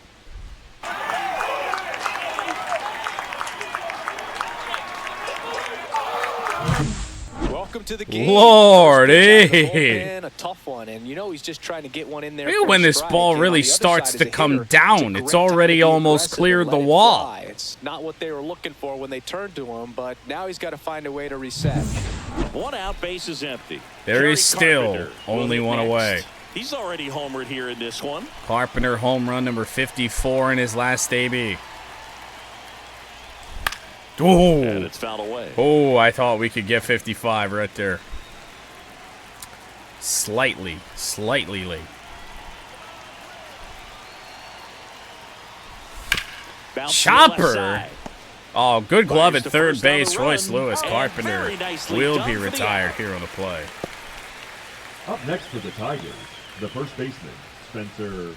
Welcome to the game. Lordy. A tough one, and you know he's just trying to get one in there. When this ball really starts to come down, it's already almost cleared the wall. It's not what they were looking for when they turned to him, but now he's got to find a way to reset. 1 out, base is empty. There is still only one away. He's already homered here in this one. Carpenter home run number 54 in his last AB. Oh, and it's fouled away. Oh, I thought we could get 55 right there. Slightly late. Chopper. Oh, good glove at third base. Royce Lewis. Carpenter will be retired here on the play. Up next for the Tigers, the first baseman, Spencer.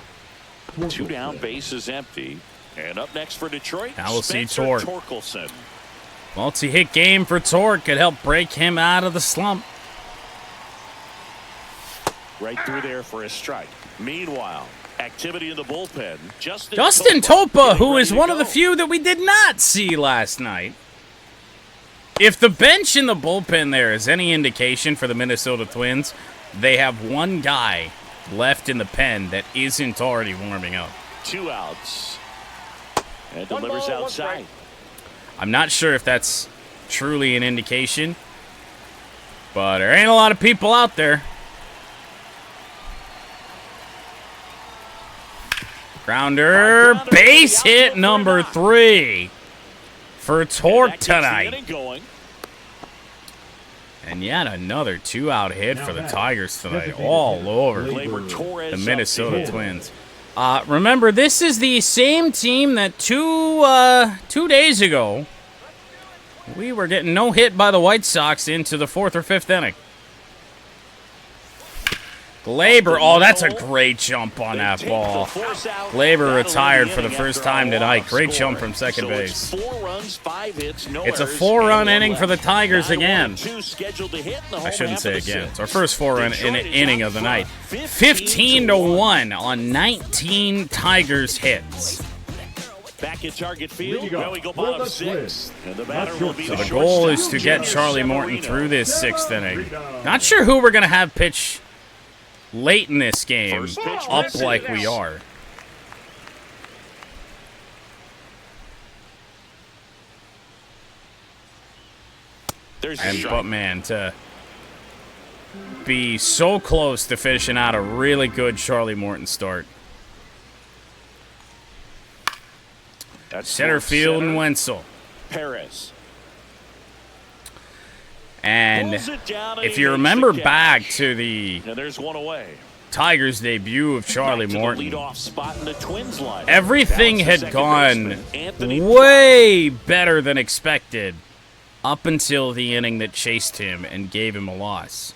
2 down, base is empty. And up next for Detroit, now we'll see Spencer Torque. Torkelson. Multi-hit game for Torque could help break him out of the slump. Right through there for a strike. Meanwhile, activity in the bullpen. Justin Topa, who is one of the few that we did not see last night. If the bench in the bullpen there is any indication for the Minnesota Twins, they have one guy left in the pen that isn't already warming up. 2 outs. And delivers outside. I'm not sure if that's truly an indication, but there ain't a lot of people out there. Grounder, base hit number 3 for Torque tonight. And yet another 2-out hit for the Tigers tonight, all over the Minnesota Twins. Remember, this is the same team that two days ago we were getting no hit by the White Sox into the 4th or 5th inning. Glaber, oh, that's a great jump on that ball. Glaber retired for the first time tonight. Great jump from second base. It's a 4-run inning for the Tigers again. I shouldn't say again. It's our first 4-run inning of the night. 15-1 on 19 Tigers hits. Back at target field, we go bottom 6. And the batter will be so the goal is to get Charlie Morton through this 6th inning. Not sure who we're going to have pitch late in this game, up like we are. But man, to be so close to finishing out a really good Charlie Morton start. That's center field and Wenzel. Perez. And if you remember back to the there's one away. Tigers' debut of Charlie Morton, everything had gone way better than expected up until the inning that chased him and gave him a loss.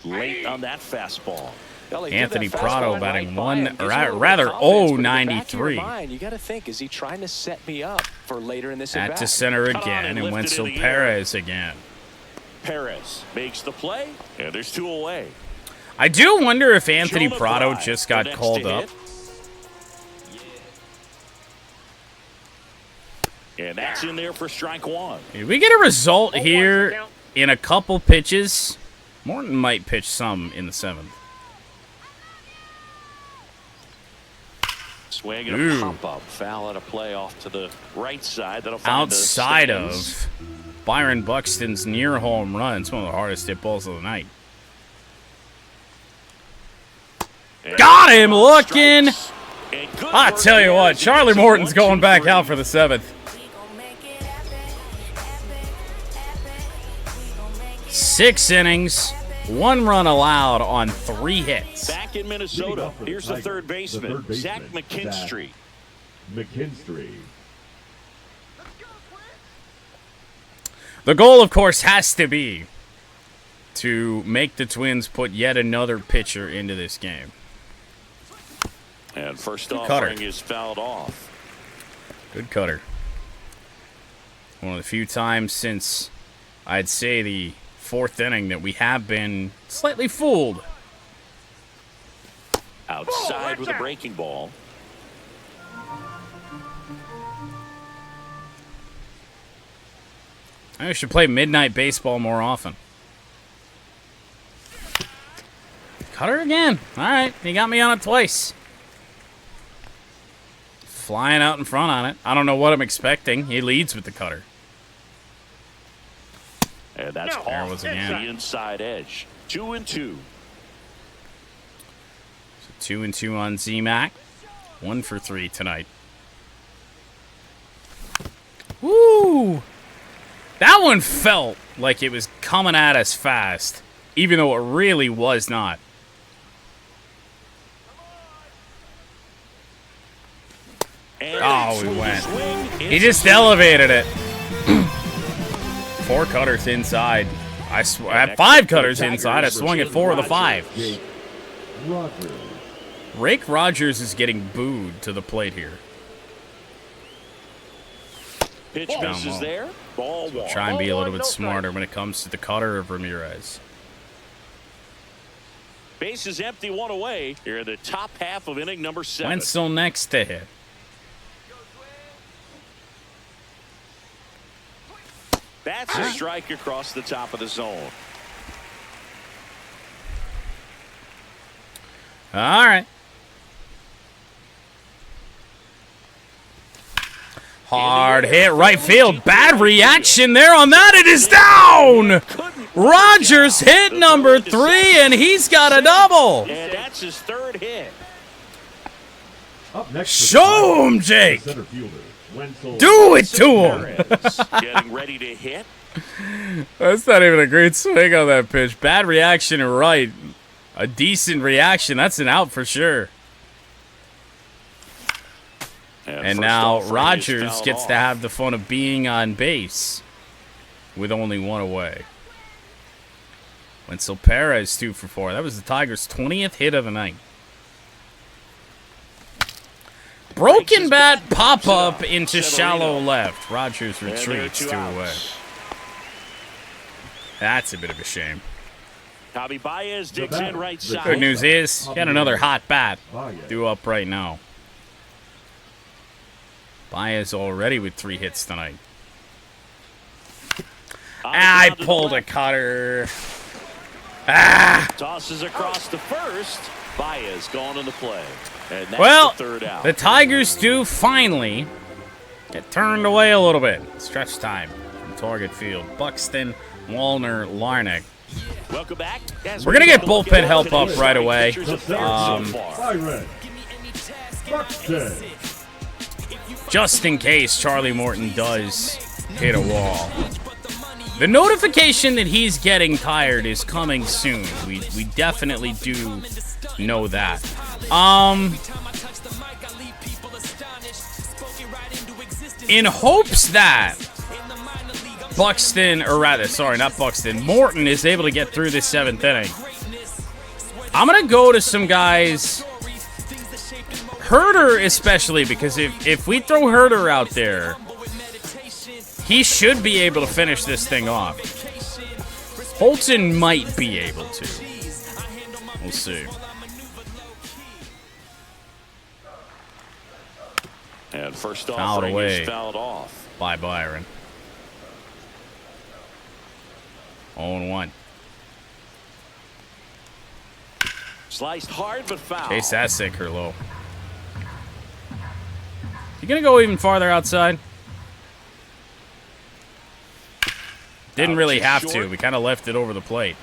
Late on that fastball. Anthony Prado batting 0.93. You got to think, is he trying to set me up for later in this at to center again, and Wenzel Perez again. Perez makes the play, and there's 2 away. I do wonder if Anthony Prado just got called up. And that's in there for strike 1. If we get a result here in a couple pitches, Morton might pitch some in the 7th. Swing and a pop-up. Foul at a play off to the right side. That'll find outside of Byron Buxton's near home run. It's one of the hardest hit balls of the night. And got him looking. I tell you what, Charlie Morton's going back out for the 7th. 6 innings, 1 run allowed on 3 hits. Back in Minnesota, here's the third baseman, Zach McKinstry. The goal, of course, has to be to make the Twins put yet another pitcher into this game. And first offering is fouled off. Good cutter. One of the few times since, I'd say, the 4th inning that we have been slightly fooled. Outside with a breaking ball. I should play midnight baseball more often. Cutter again. All right, he got me on it twice. Flying out in front on it. I don't know what I'm expecting. He leads with the cutter. And that's There it was again. the inside edge. 2-2. So 2-2 on Z-Mac. 1 for 3 tonight. Woo! That one felt like it was coming at us fast, even though it really was not. Oh, we went. He just elevated it. 4 cutters inside. I had 5 cutters inside. I swung at 4 of the 5. Rake Rogers is getting booed to the plate here. Pitch misses there. Ball one. Try and be a little bit smarter when it comes to the cutter of Ramirez. Base is empty, 1 away. Here in the top half of inning number 7. Wenzel next to hit. That's a strike across the top of the zone. All right. Hard hit right field. Bad reaction there on that. It is down. Rogers hit number 3, and he's got a double. And that's his 3rd hit. Up next, Show him, Jake. center fielder, Wenzel. Do it to him. Getting ready to hit. That's not even a great swing on that pitch. Bad reaction right. A decent reaction. That's an out for sure. And now Rogers gets to have the fun of being on base with only 1 away. Wenzel Perez 2 for 4. That was the Tigers' 20th hit of the night. Broken bat pop up into shallow left. Rogers retreats 2 away. That's a bit of a shame. Javi Baez digs in right side. Good news is, got another hot bat due up right now. Baez already with 3 hits tonight. I pulled a cutter. Tosses across the first. Baez gone in the play. And that's Well, the 3rd out. the Tigers do finally get turned away a little bit. Stretch time from target field. Buxton, Wallner, Larnach. Welcome back. We're going to get bullpen help up right away. Byron. Buxton. Just in case Charlie Morton does hit a wall. The notification that he's getting tired is coming soon. We definitely do know that. In hopes that Buxton, or rather, sorry, not Buxton, Morton is able to get through this 7th inning. I'm going to go to some guys, Herder especially, because if we throw Herder out there, he should be able to finish this thing off. Holton might be able to. We'll see. And first Fouled offering away is fouled off. by Byron. 0-1. Sliced hard but foul. Chase that sinker low. You gonna go even farther outside? Didn't really have to. We kind of left it over the plate.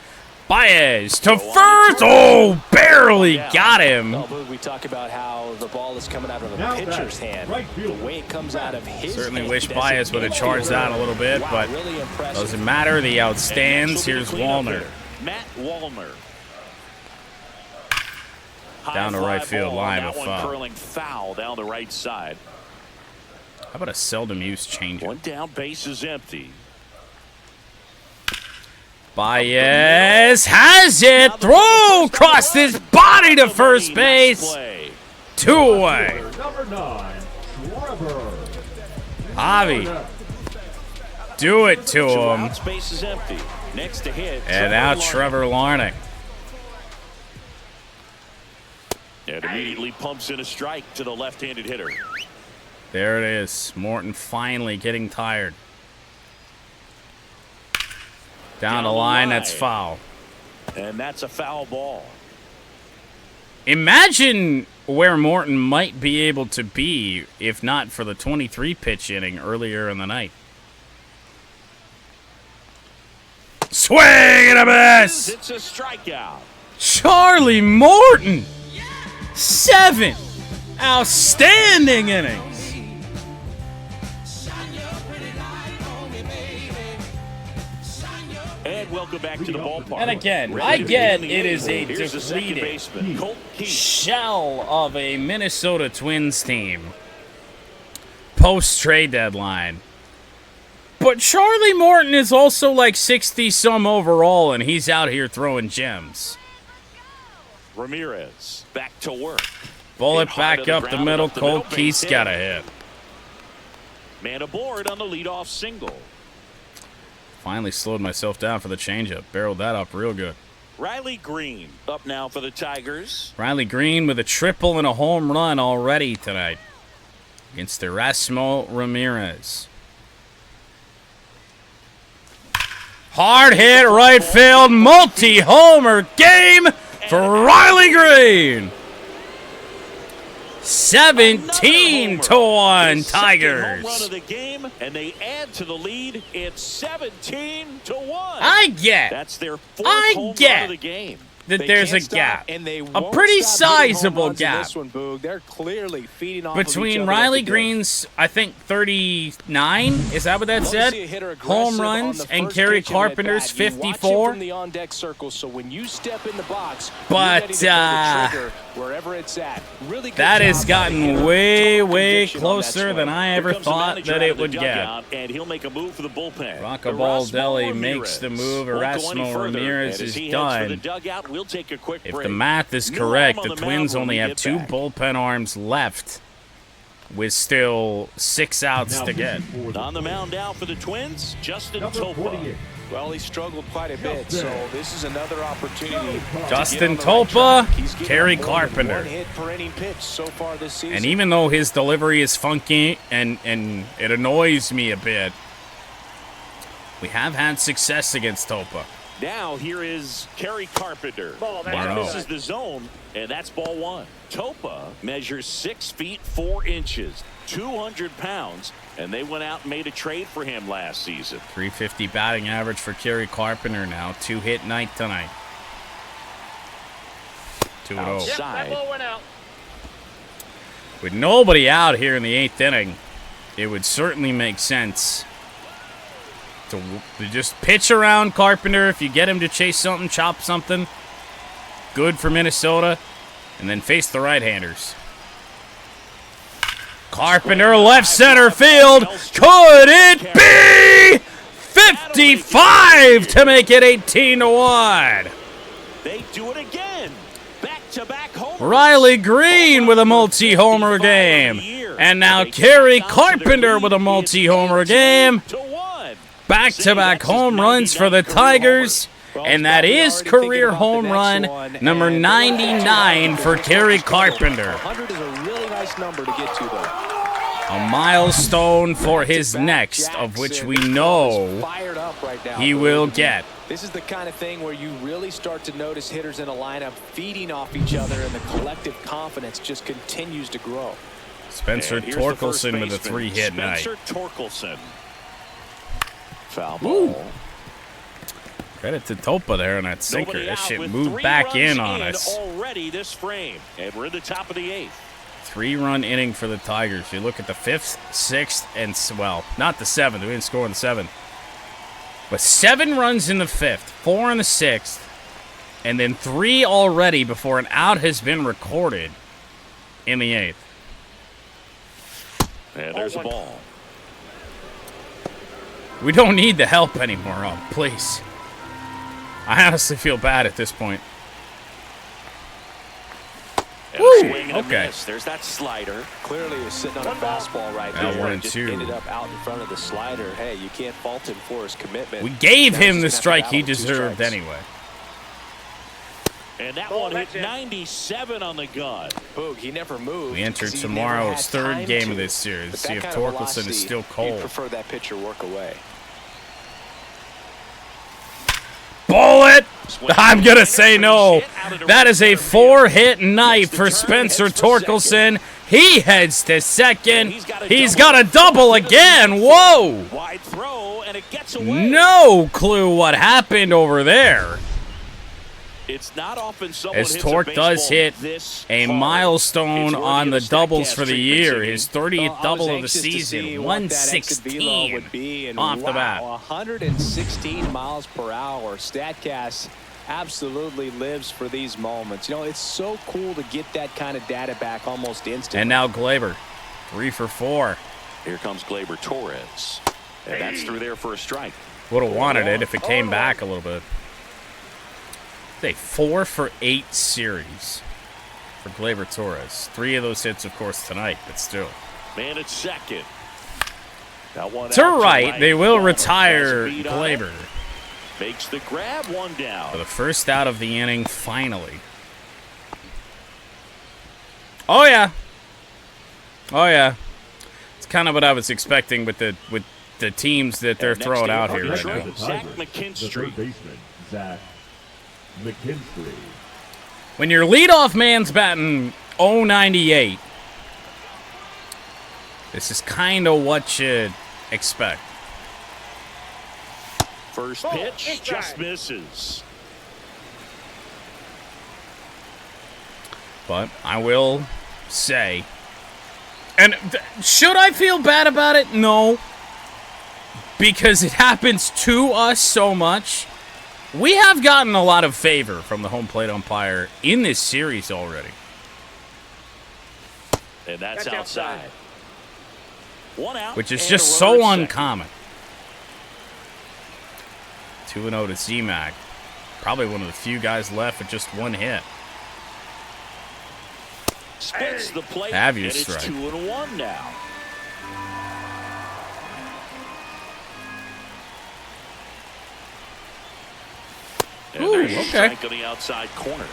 Baez to first. Oh, barely got him. We talk about how the ball is coming out of the pitcher's hand. The way it comes out of his Certainly hand wish doesn't Baez would have charged that a little bit, but really impressive. doesn't matter. The out stands. Here's Wallner. Matt Wallner. Down the right field line of foul. foul. Curling foul down the right side. How about a seldom used changeup? 1 down, base is empty. Baez has it. Throw across his body to first base. 2 away. Number 9, Trevor. Javi. Do it to 2 him. outs, base is empty. Next to hit. And now Trevor Larnach. And immediately pumps in a strike to the left-handed hitter. There it is. Morton finally getting tired. Down the line, that's foul. And that's a foul ball. Imagine where Morton might be able to be if not for the 23 pitch inning earlier in the night. Swing and a miss! It's a strikeout. Charlie Morton! 7 outstanding innings. And welcome back to the ballpark. And again, I get it is a depleted shell of a Minnesota Twins team post-trade deadline. But Charlie Morton is also like 60-some overall, and he's out here throwing gems. Ramirez back to work. Bullet back up the middle. Cole Keith's got a hit. Man aboard on the leadoff single. Finally slowed myself down for the changeup. Barreled that up real good. Riley Green up now for the Tigers. Riley Green with a triple and a home run already tonight against Erasmo Ramirez. Hard hit right field, multi-homer game for Riley Green. 17-1 Tigers. Home run of the game, and they add to the lead. It's 17-1. I get. That's their fourth home run of the game. That there's a gap, a pretty sizable gap They're clearly feeding off between Riley Green's, I think, 39. Is that what that said? Home runs and Kerry Carpenter's 54. But that has gotten way, way closer than I ever thought that it would get. And he'll make a move for the bullpen. Rocco Baldelli makes the move. Erasmo Ramirez is done. Take a quick break. If the math is correct, the Twins only have 2 bullpen arms left with still 6 outs to get. On the mound now for the Twins, Justin Topa. Well, he struggled quite a bit, so this is another opportunity. Justin Topa, Kerry Carpenter. One hit per inning pitch so far this season. And even though his delivery is funky and it annoys me a bit, we have had success against Topa. Now here is Kerry Carpenter. This is the zone, and that's ball 1. Topa measures 6 feet 4 inches, 200 pounds, and they went out and made a trade for him last season. .350 batting average for Kerry Carpenter now. 2-hit night tonight. 2-0. Yep, that ball went out. With nobody out here in the 8th inning, it would certainly make sense to just pitch around Carpenter. If you get him to chase something, chop something, good for Minnesota, and then face the right-handers. Carpenter, left center field. Could it be 55 to make it 18-1? They do it again. Back-to-back homers. Riley Green with a multi-homer game. And now Kerry Carpenter with a multi-homer game. Back-to-back home runs for the Tigers, and that is career home run number 99 for Kerry Carpenter. 100 is a really nice number to get to, though. A milestone for his next, of which we know he will get. This is the kind of thing where you really start to notice hitters in a lineup feeding off each other, and the collective confidence just continues to grow. Spencer Torkelson with a 3-hit night. Spencer Torkelson. Foul ball. Ooh. Credit to Topa there on that sinker. That shit moved back in on us. Already this frame, and we're in the top of the 8th. 3-run inning for the Tigers. You look at the 5th, 6th, and, well, not the 7th. We didn't score in the 7th. But 7 runs in the 5th, 4 in the 6th, and then 3 already before an out has been recorded in the 8th. And there's a ball. We don't need the help anymore, please. I honestly feel bad at this point. Woo! Okay. There's that slider. Clearly, he was sitting on a fastball right there. 1-2. Ended up out in front of the slider. Hey, you can't fault him for his commitment. We gave him the strike he deserved anyway. And that one hit 97 on the gun. Boog, he never moved. We entered tomorrow's 3rd game of this series. See if Torkelson is still cold. He'd prefer that pitcher work away. I'm going to say no. That is a 4-hit night for Spencer Torkelson. He heads to second. He's got a double again. Whoa. Wide throw, and it gets away. No clue what happened over there. It's not often someone As hits Torque a does hit this a hard. milestone on the doubles for the year. His 30th Well, double of the season. 116 off the bat. 116 miles per hour. StatCast absolutely lives for these moments. You know, it's so cool to get that kind of data back almost instantly. And now Glaber, 3 for 4. Here comes Glaber Torres. And that's through there for a strike. Would have wanted it if it came back a little bit. It's a 4 for 8 series for Glaber Torres. 3 of those hits, of course, tonight, but still. Man at second. That one To out right, they will retire Beat on Glaber it. Makes the grab, one down. for the first out of the inning, finally. Oh, yeah. Oh, yeah. It's kind of what I was expecting with the teams that they're And throwing next out up, here right now. The Zach Tigers, the McKinstry. third baseman, Zach McKinstry. When your leadoff man's batting .098, this is kind of what you expect. First pitch just misses. But I will say, and should I feel bad about it? No. Because it happens to us so much. We have gotten a lot of favor from the home plate umpire in this series already. And that's outside. One out. Which is and just a so runner at second. uncommon. 2-0 to Z-Mac. Probably one of the few guys left with just 1 hit. Spits the plate, Have you and it's strike. 2-1 now. And Ooh, there's a okay. strike on the outside corner.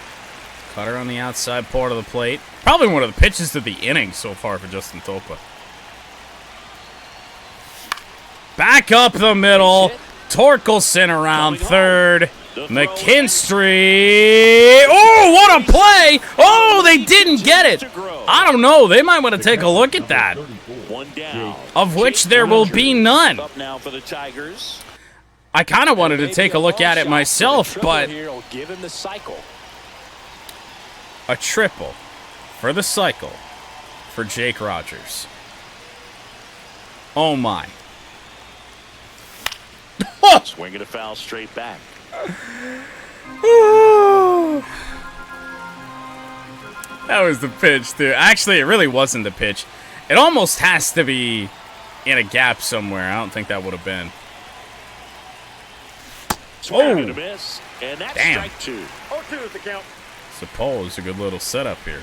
Cutter on the outside part of the plate. Probably one of the pitches of the inning so far for Justin Topa. Back up the middle. Torkelson around third. McKinstry. Oh, what a play. Oh, they didn't get it. I don't know. They might want to take a look at that. One down. Of which there will be none. Up now for the Tigers. I kind of wanted to take a look at it myself, but give him the cycle. a triple for the cycle for Jake Rogers. Oh, my. Swinging a foul straight back. That was the pitch, dude. Actually, it really wasn't the pitch. It almost has to be in a gap somewhere. I don't think that would have been. Swing and a miss. And that's Damn. strike 2. 0-2 is the count. Suppose a good little setup here.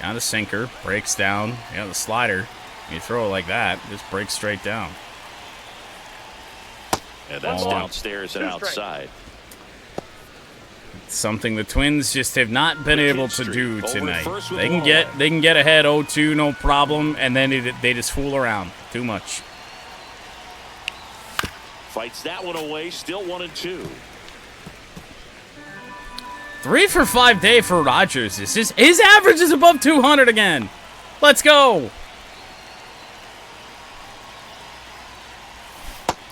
Down the sinker, breaks down. You got the slider. You throw it like that, just breaks straight down. And that's Ball one. downstairs and outside. Something the Twins just have not been able to do Over tonight. first with They the can get ahead 0-2, no problem, and then they just fool around too much. Fights that one away, still 1-2. 3 for 5 day for Rogers. His average is above 200 again. Let's go.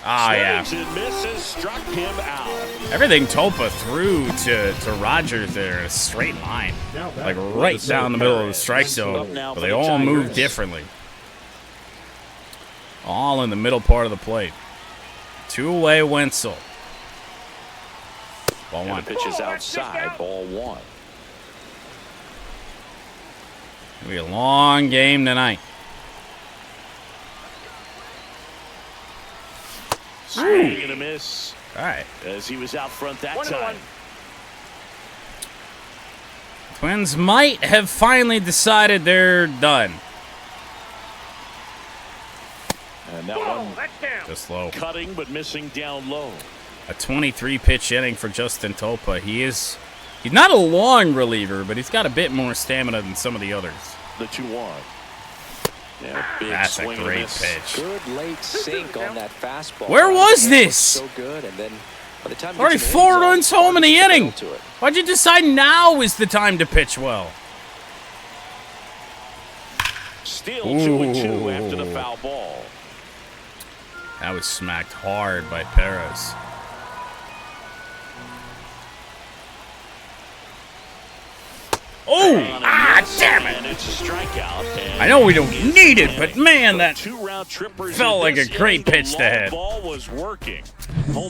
Ah, yeah. Swings and misses, struck him out. Everything Topa threw to Rogers there in a straight line. Like right down the middle of the strike zone. But they all move differently. All in the middle part of the plate. 2 away, Wenzel. Ball And 1. the pitch is outside, ball 1. It'll be a long game tonight. Swing and a miss. All right. As he was out front that 1-1. time. Twins might have finally decided they're done. And that Oh, one that's down. Just low. cutting but missing down low. A 23-pitch inning for Justin Topa. He's not a long reliever, but he's got a bit more stamina than some of the others. The 2-1. Yeah, big That's a swing and great miss. pitch. Good late sink on that fastball. Where was It this? So good, and then Already 4 runs home in the inning. Why'd you decide now is the time to pitch well? Still 2-2 after the foul ball. That was smacked hard by Perez. Oh, damn it. It's a strikeout. I know we don't need it, but man, that felt like a great pitch to hit.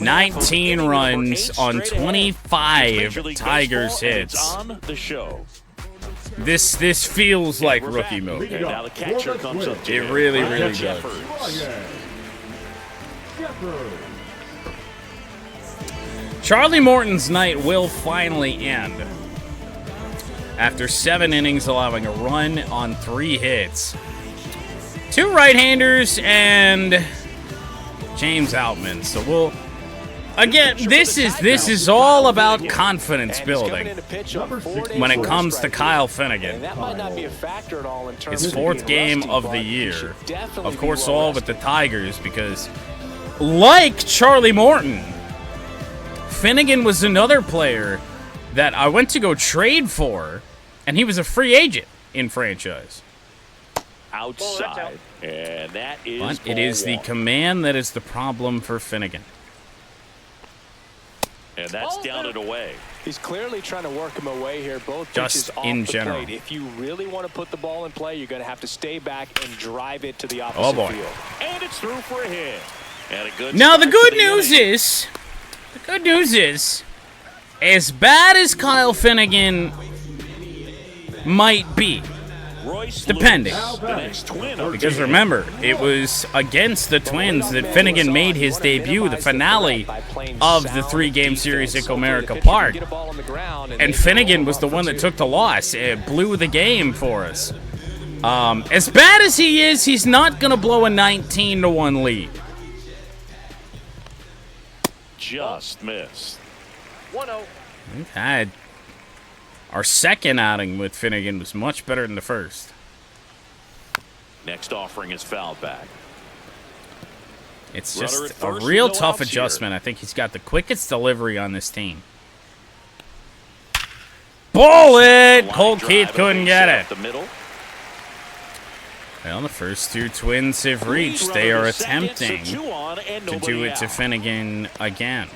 19 runs on 25 Tigers hits. This feels like rookie mode. Now the catcher comes up. It really, really does. Charlie Morton's night will finally end. After 7 innings, allowing a run on 3 hits. 2 right-handers and James Outman. So we'll again, this is all about confidence building when it comes to Kyle Finnegan. His 4th game of the year. Of course, all with the Tigers because, like Charlie Morton, Finnegan was another player that I went to go trade for, and he was a free agent in franchise. Outside, and that is. But it is the command that is the problem for Finnegan. And that's down and away. He's clearly trying to work him away here. Both just pitches in off the general. plate. If you really want to put the ball in play, you're going to have to stay back and drive it to the opposite field. And it's through for a hit. And a good now the good news is, as bad as Kyle Finnegan might be, depending. Because remember, it was against the Twins that Finnegan made his debut, the finale of the 3-game series at Comerica Park. And Finnegan was the one that took the loss. It blew the game for us. As bad as he is, he's not going to blow a 19-1 lead. Just missed. 1-0. We've had our second outing with Finnegan was much better than the first. Next offering is fouled back. It's just a real tough adjustment. I think he's got the quickest delivery on this team. Bullet! Colt Keith couldn't get it. Well, the first 2 Twins have reached. They are attempting to do it to Finnegan again.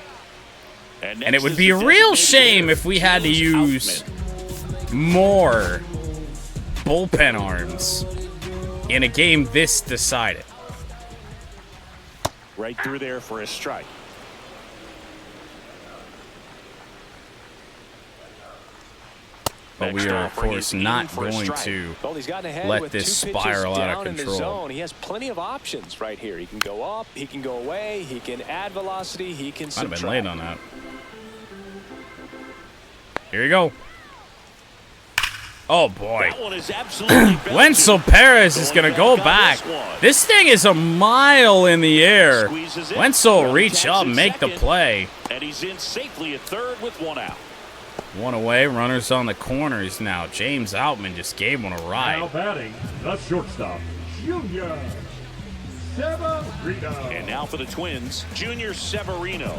And it would be a real shame if we had to use more bullpen arms in a game this decided. Right through there for a strike. But we are, of course, not going to let this spiral out of control. He has plenty of options right here. He can go up, he can go away, he can add velocity, he can subtract. Might have been late on that. Here you go. Oh, boy. Wenzel Perez is going to go back. This thing is a mile in the air. Wenzel reach up, make the play. And he's in safely at third with 1 out. 1 away, runners on the corners now. James Outman just gave one a ride. Now batting, the shortstop, Junior Severino. And now for the Twins, Junior Severino.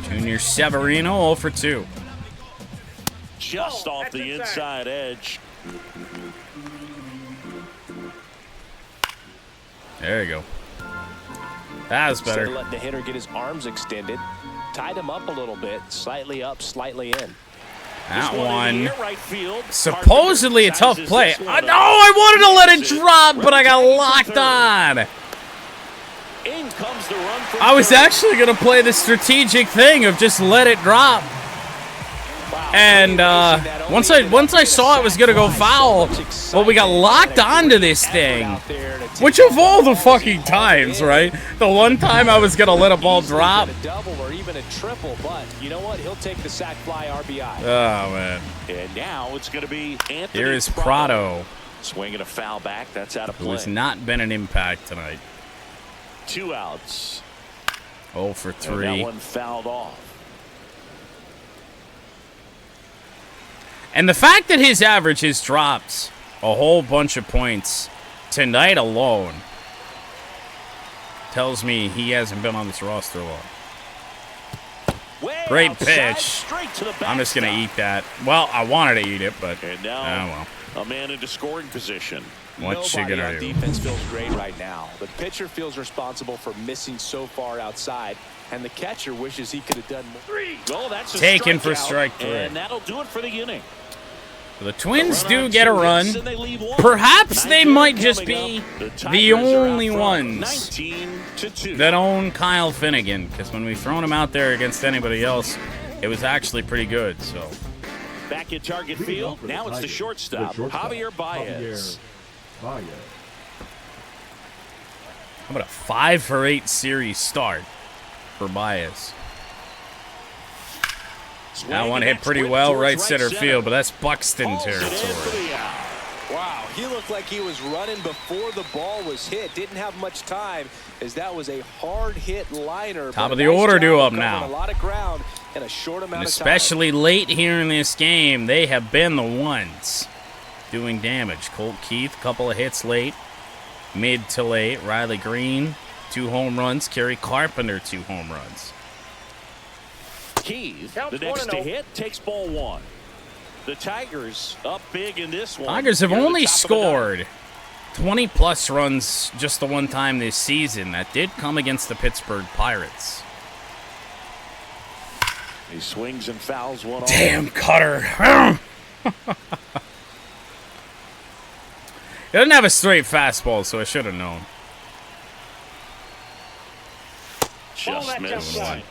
Junior Severino 0 for 2. Just off the inside edge. There you go. That was better. Instead of letting the hitter get his arms extended, tied him up a little bit, slightly up, slightly in. That one, supposedly a tough play. I wanted to let it drop, but I got locked on. I was actually going to play the strategic thing of just let it drop. And once I saw it was going to go foul, well, we got locked onto this thing. Which of all the fucking times, right? The one time I was going to let a ball drop. Oh, man. And now it's going to be Anthony Here is Prado. Swinging a foul back. That's out of play. Who has not been an impact tonight. 2 outs. 0 for 3. And that one fouled off. And the fact that his average has dropped a whole bunch of points tonight alone tells me he hasn't been on this roster long. Way Great outside, pitch. straight to the I'm just going to backstop. eat that. Well, I wanted to eat it, but And now, oh well. a man into scoring position. What you Nobody gonna on do? defense feels great right now. The pitcher feels responsible for missing so far outside, and the catcher wishes he could have done more. Well, that's a Taken for strikeout, strike 3. and that'll do it for the inning. The Twins The do run-on get a 2 run. hits, and they leave 1. Perhaps they Ninth might inning just coming be up. The the Tigers are out only front, ones 19-2. that own Kyle Finnegan, because when we've thrown him out there against anybody else, it was actually pretty good. So Back at target Leading field. off for the Now it's the Tigers, shortstop, Javier Baez. Baez. how about a 5 for 8 series start for Baez? That one hit pretty well right center field, but that's Buxton territory. Wow, he looked like he was running before the ball was hit. Didn't have much time, as that was a hard hit liner. Top but of a the nice order job due of up covering now. A lot of ground in a short amount And of time. especially late here in this game, they have been the ones doing damage. Colt Keith, couple of hits late, mid to late. Riley Green, 2 home runs. Kerry Carpenter, 2 home runs. Keith, Counts the next 1-0. to hit, takes ball 1. The Tigers up big in this one. Tigers have Here at the only top of the ninth. scored 20-plus runs just the one time this season. That did come against the Pittsburgh Pirates. He swings and fouls one off. Damn, Cutter. He doesn't have a straight fastball, so I should have known. Just Ball missed. outside.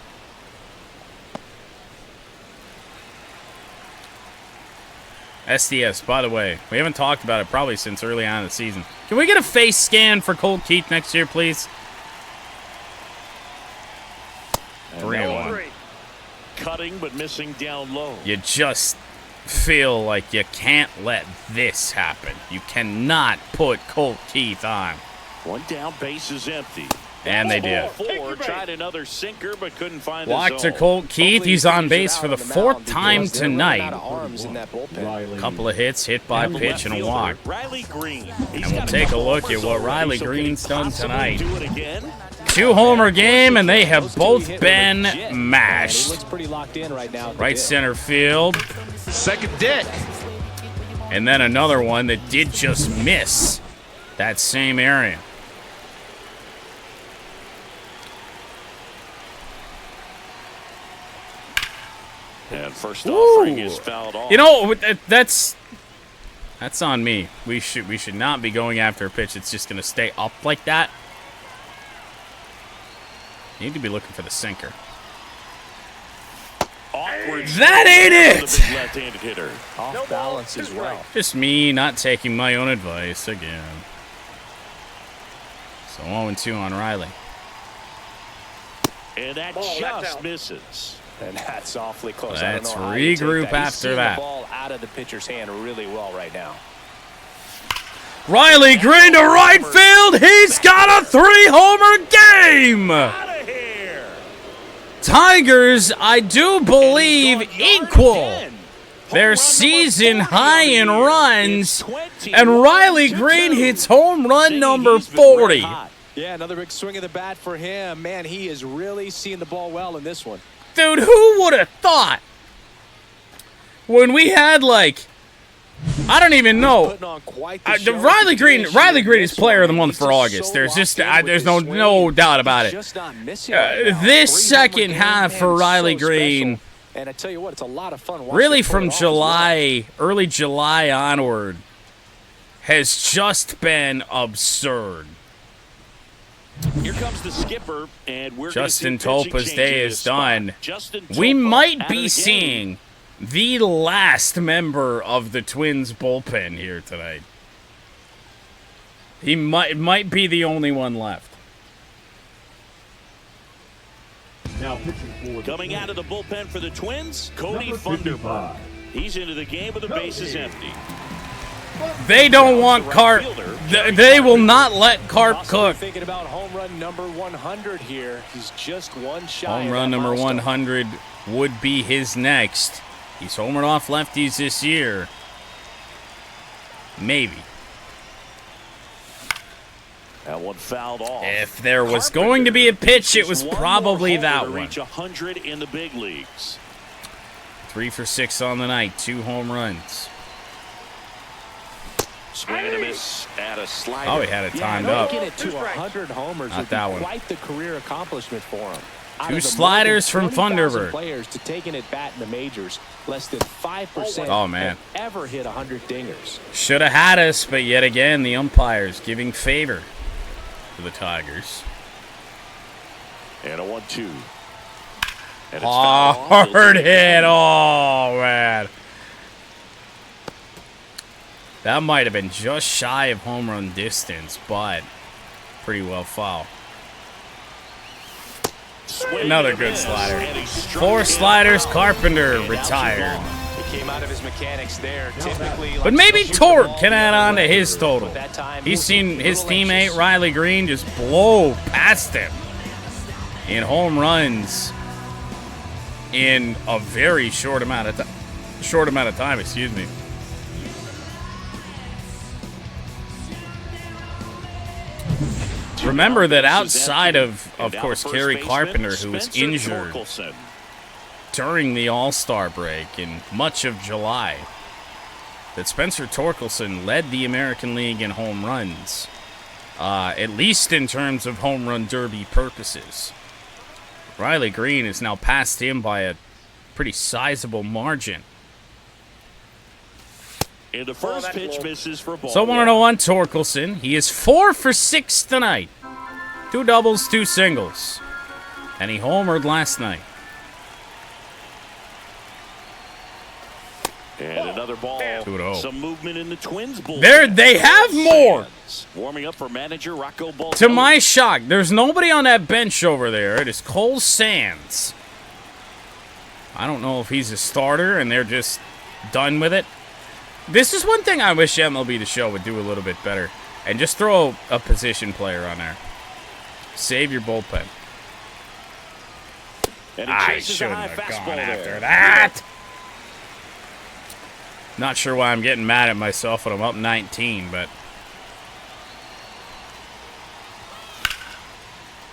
SDS, by the way, we haven't talked about it probably since early on in the season. Can we get a face scan for Colt Keith next year, please? And 3-1. 3. Cutting but missing down low. You just feel like you can't let this happen. You cannot put Colt Keith on. One down, base is empty. And they did. Ball 4, tried another sinker but couldn't find Walk the to zone. Colt Keith. Hopefully He's he on figures base it for out the on the 4th mound time because they're running out tonight. of arms in that bullpen. Couple of hits, hit by And the pitch left and a fielder, walk. Riley Green. He's And we'll got take a couple look at homers what already, Riley so can Green's he done possibly tonight. do it again? 2-homer game, and they have Those two both hit been legit. And he mashed. looks pretty locked in right now. at the Right dip. center field. Second dick. And then another one that did just miss that same area. And first offering is fouled off. You know, that's on me. We should not be going after a pitch that's just going to stay up like that. Need to be looking for the sinker. Awkward That ain't for the it! big left-handed hitter. Off balance as well. Just me not taking my own advice again. So 0-2 on Riley. And that Ball, that's just out. misses. And that's awfully close. Let's I don't know how you take regroup that. after He's seeing that. The ball out of the pitcher's hand really well right now. Riley Green to right field. He's got a 3-homer game. Out of here. Tigers, I do believe, equal their season high in runs, and Riley Green hits home run number 40. Yeah, another big swing of the bat for him. Man, he is really seeing the ball well in this one. Dude, who would have thought when we had, like, I don't even know. Putting on quite the show Riley to Green finish here in is this player of the one. month He's for just August. so There's just locked in there's with no his doubt about He's it. just not missing right now. This 3-homer second game, half man, for is Riley so Green, special. And I tell you what, it's a lot of fun watching really him pull from it off as well. July, early July onward, has just been absurd. Here comes the skipper, and we're Justin gonna see pitching Topa's change day in is this spot. done. Justin We Topa might out of be the game. seeing the last member of the Twins bullpen here tonight. He might be the only one left. Now pitching for the Coming out of the bullpen for the Twins, Cody number Funderburk. 55. He's into the game with the bases empty. They don't want Carp. They will not let Carp Also cook. thinking about home run number 100 here. He's just one shy. Home of run that number milestone. 100 would be his next. He's homered off lefties this year. Maybe. That one fouled off. If there was going to be a pitch, it was probably that one. Reach 100 in the big leagues. 3 for 6 on the night, 2 home runs. Swing and a miss at a slider. Oh, he had it timed up. Making it to 100 homers would be quite the career accomplishment for him. 2 sliders from Thunderbird. Players to taking at bat in the majors, less than 5% oh, man. have ever hit 100 dingers. Should have had us, but yet again, the umpires giving favor to the Tigers. And a 1-2. Hard hit. Oh, man. That might have been just shy of home run distance, but pretty well foul. Another good slider. 4 sliders, Carpenter retired. He came out of his mechanics there. Typically, but maybe Torque can add on to his total. He's seen his teammate Riley Green just blow past him in home runs in a very short amount of time. Excuse me. Remember that outside of course, Kerry Carpenter, who was injured during the All-Star break in much of July, that Spencer Torkelson led the American League in home runs, at least in terms of home run derby purposes. Riley Green has now passed him by a pretty sizable margin. And the first pitch misses for ball. So 1-1 Torkelson. He is 4 for 6 tonight. 2 doubles, 2 singles. And he homered last night. And another ball. 2-0. Some movement in the Twins' bullpen. There, they have more. Warming up for manager Rocco Baldelli. To my shock, there's nobody on that bench over there. It is Cole Sands. I don't know if he's a starter and they're just done with it. This is one thing I wish MLB The Show would do a little bit better. And just throw a position player on there. Save your bullpen. I shouldn't have gone after that. Not sure why I'm getting mad at myself when I'm up 19, but...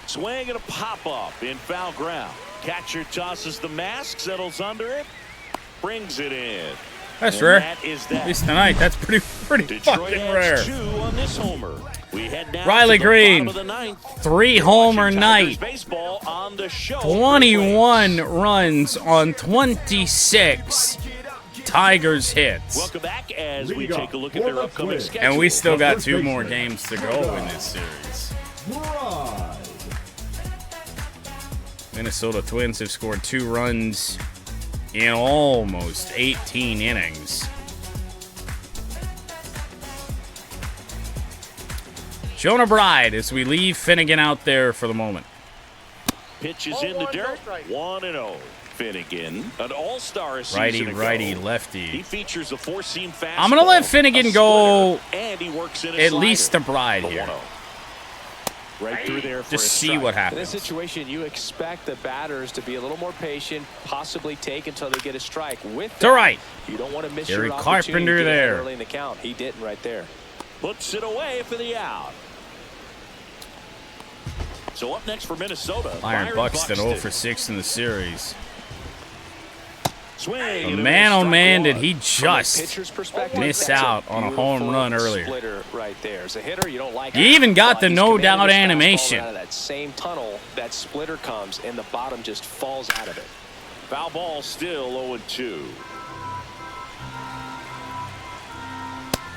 Swing and a pop-up in foul ground. Catcher tosses the mask, settles under it, brings it in. That's rare. That is that. At least tonight, that's pretty fucking rare. 2 on this homer. We head now Riley to the Green, bottom of the 9th. 3-homer night. Baseball on the show. 21 runs on 26 Tigers hits. Welcome back as we take a look at their upcoming schedule. And we still got 2 more games to go in this series. Minnesota Twins have scored 2 runs in almost 18 innings. Jonah Bride as we leave Finnegan out there for the moment. Pitch is in the dirt. 1-0. Finnegan, an all-star righty, righty, lefty. He features a 4-seam fastball. I'm gonna let Finnegan go and he works in at least the Bride here. Right through there for just see what happens. In this situation, you expect the batters to be a little more patient, possibly take until they get a strike. With to right. You don't want to miss Kerry your opportunity Carpenter there. early in the count. He didn't right there. Puts it away for the out. So up next for Minnesota, Byron Buxton 0 for 6 in the series. Swing. Man, oh man, did he just miss out on a home run earlier. Right there. As a hitter, you don't like he even got the no doubt animation. Out of that same tunnel, that splitter comes and the bottom just falls out of it. Foul ball still 0-2.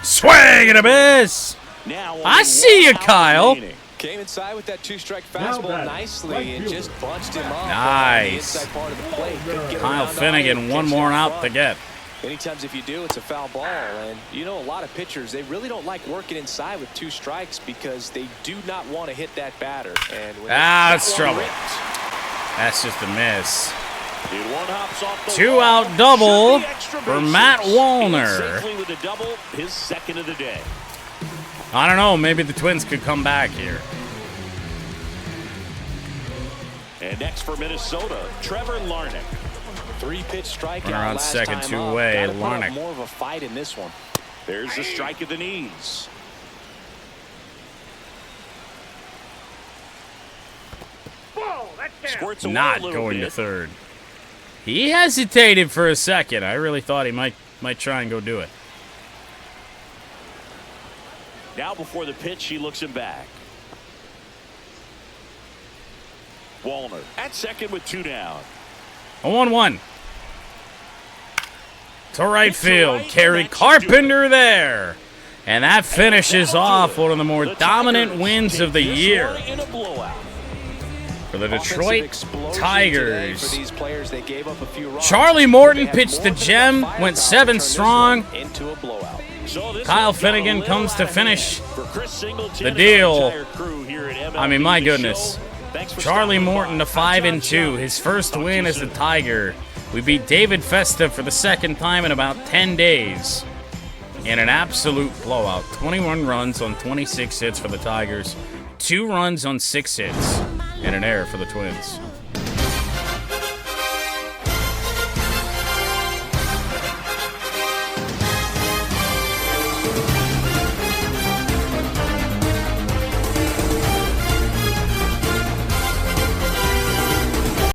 Swing and a miss. Now I see you, Kyle. Remaining. Came inside with that 2-strike fastball nicely and just bunched him up. Nice. On the inside part of the plate. Kyle Finnegan, one more out to get. Many times if you do, it's a foul ball. And you know, a lot of pitchers, they really don't like working inside with 2 strikes because they do not want to hit that batter. And that's trouble. That's just a miss. 2 out double for Matt Wallner. With a double, his second of the day. I don't know. Maybe the Twins could come back here. And next for Minnesota, Trevor Larnach. 3-pitch strikeout. Around second, 2 away. Larnach. More of a fight in this one. There's the strike at the knees. Squirts away not a little going to bit. third. He hesitated for a second. I really thought he might try and go do it. Now before the pitch, he looks him back. Wallner at second with 2 down. 0-1. To right It's field. right, Kerry and that should do Carpenter there. And that finishes off one of the more The dominant Tigers wins take of the this year one in a blowout. for the Offensive Detroit explosion today Tigers. for these players. They gave up a few runs, Charlie but Morton they had pitched the more than gem, enough went firepower 7 to turn this strong. one into a blowout. So this Kyle one's got a Finnegan little comes to out of finish hand for Chris Singleton the and deal. our entire crew here at MLB I mean, my The goodness. Show. Thanks for Charlie stopping Morton by. to 5-2, I'm John. his first Talk to win you as a soon. Tiger. We beat David Festa for the second time in about 10 days. In an absolute blowout. 21 runs on 26 hits for the Tigers. 2 runs on 6 hits. And an error for the Twins.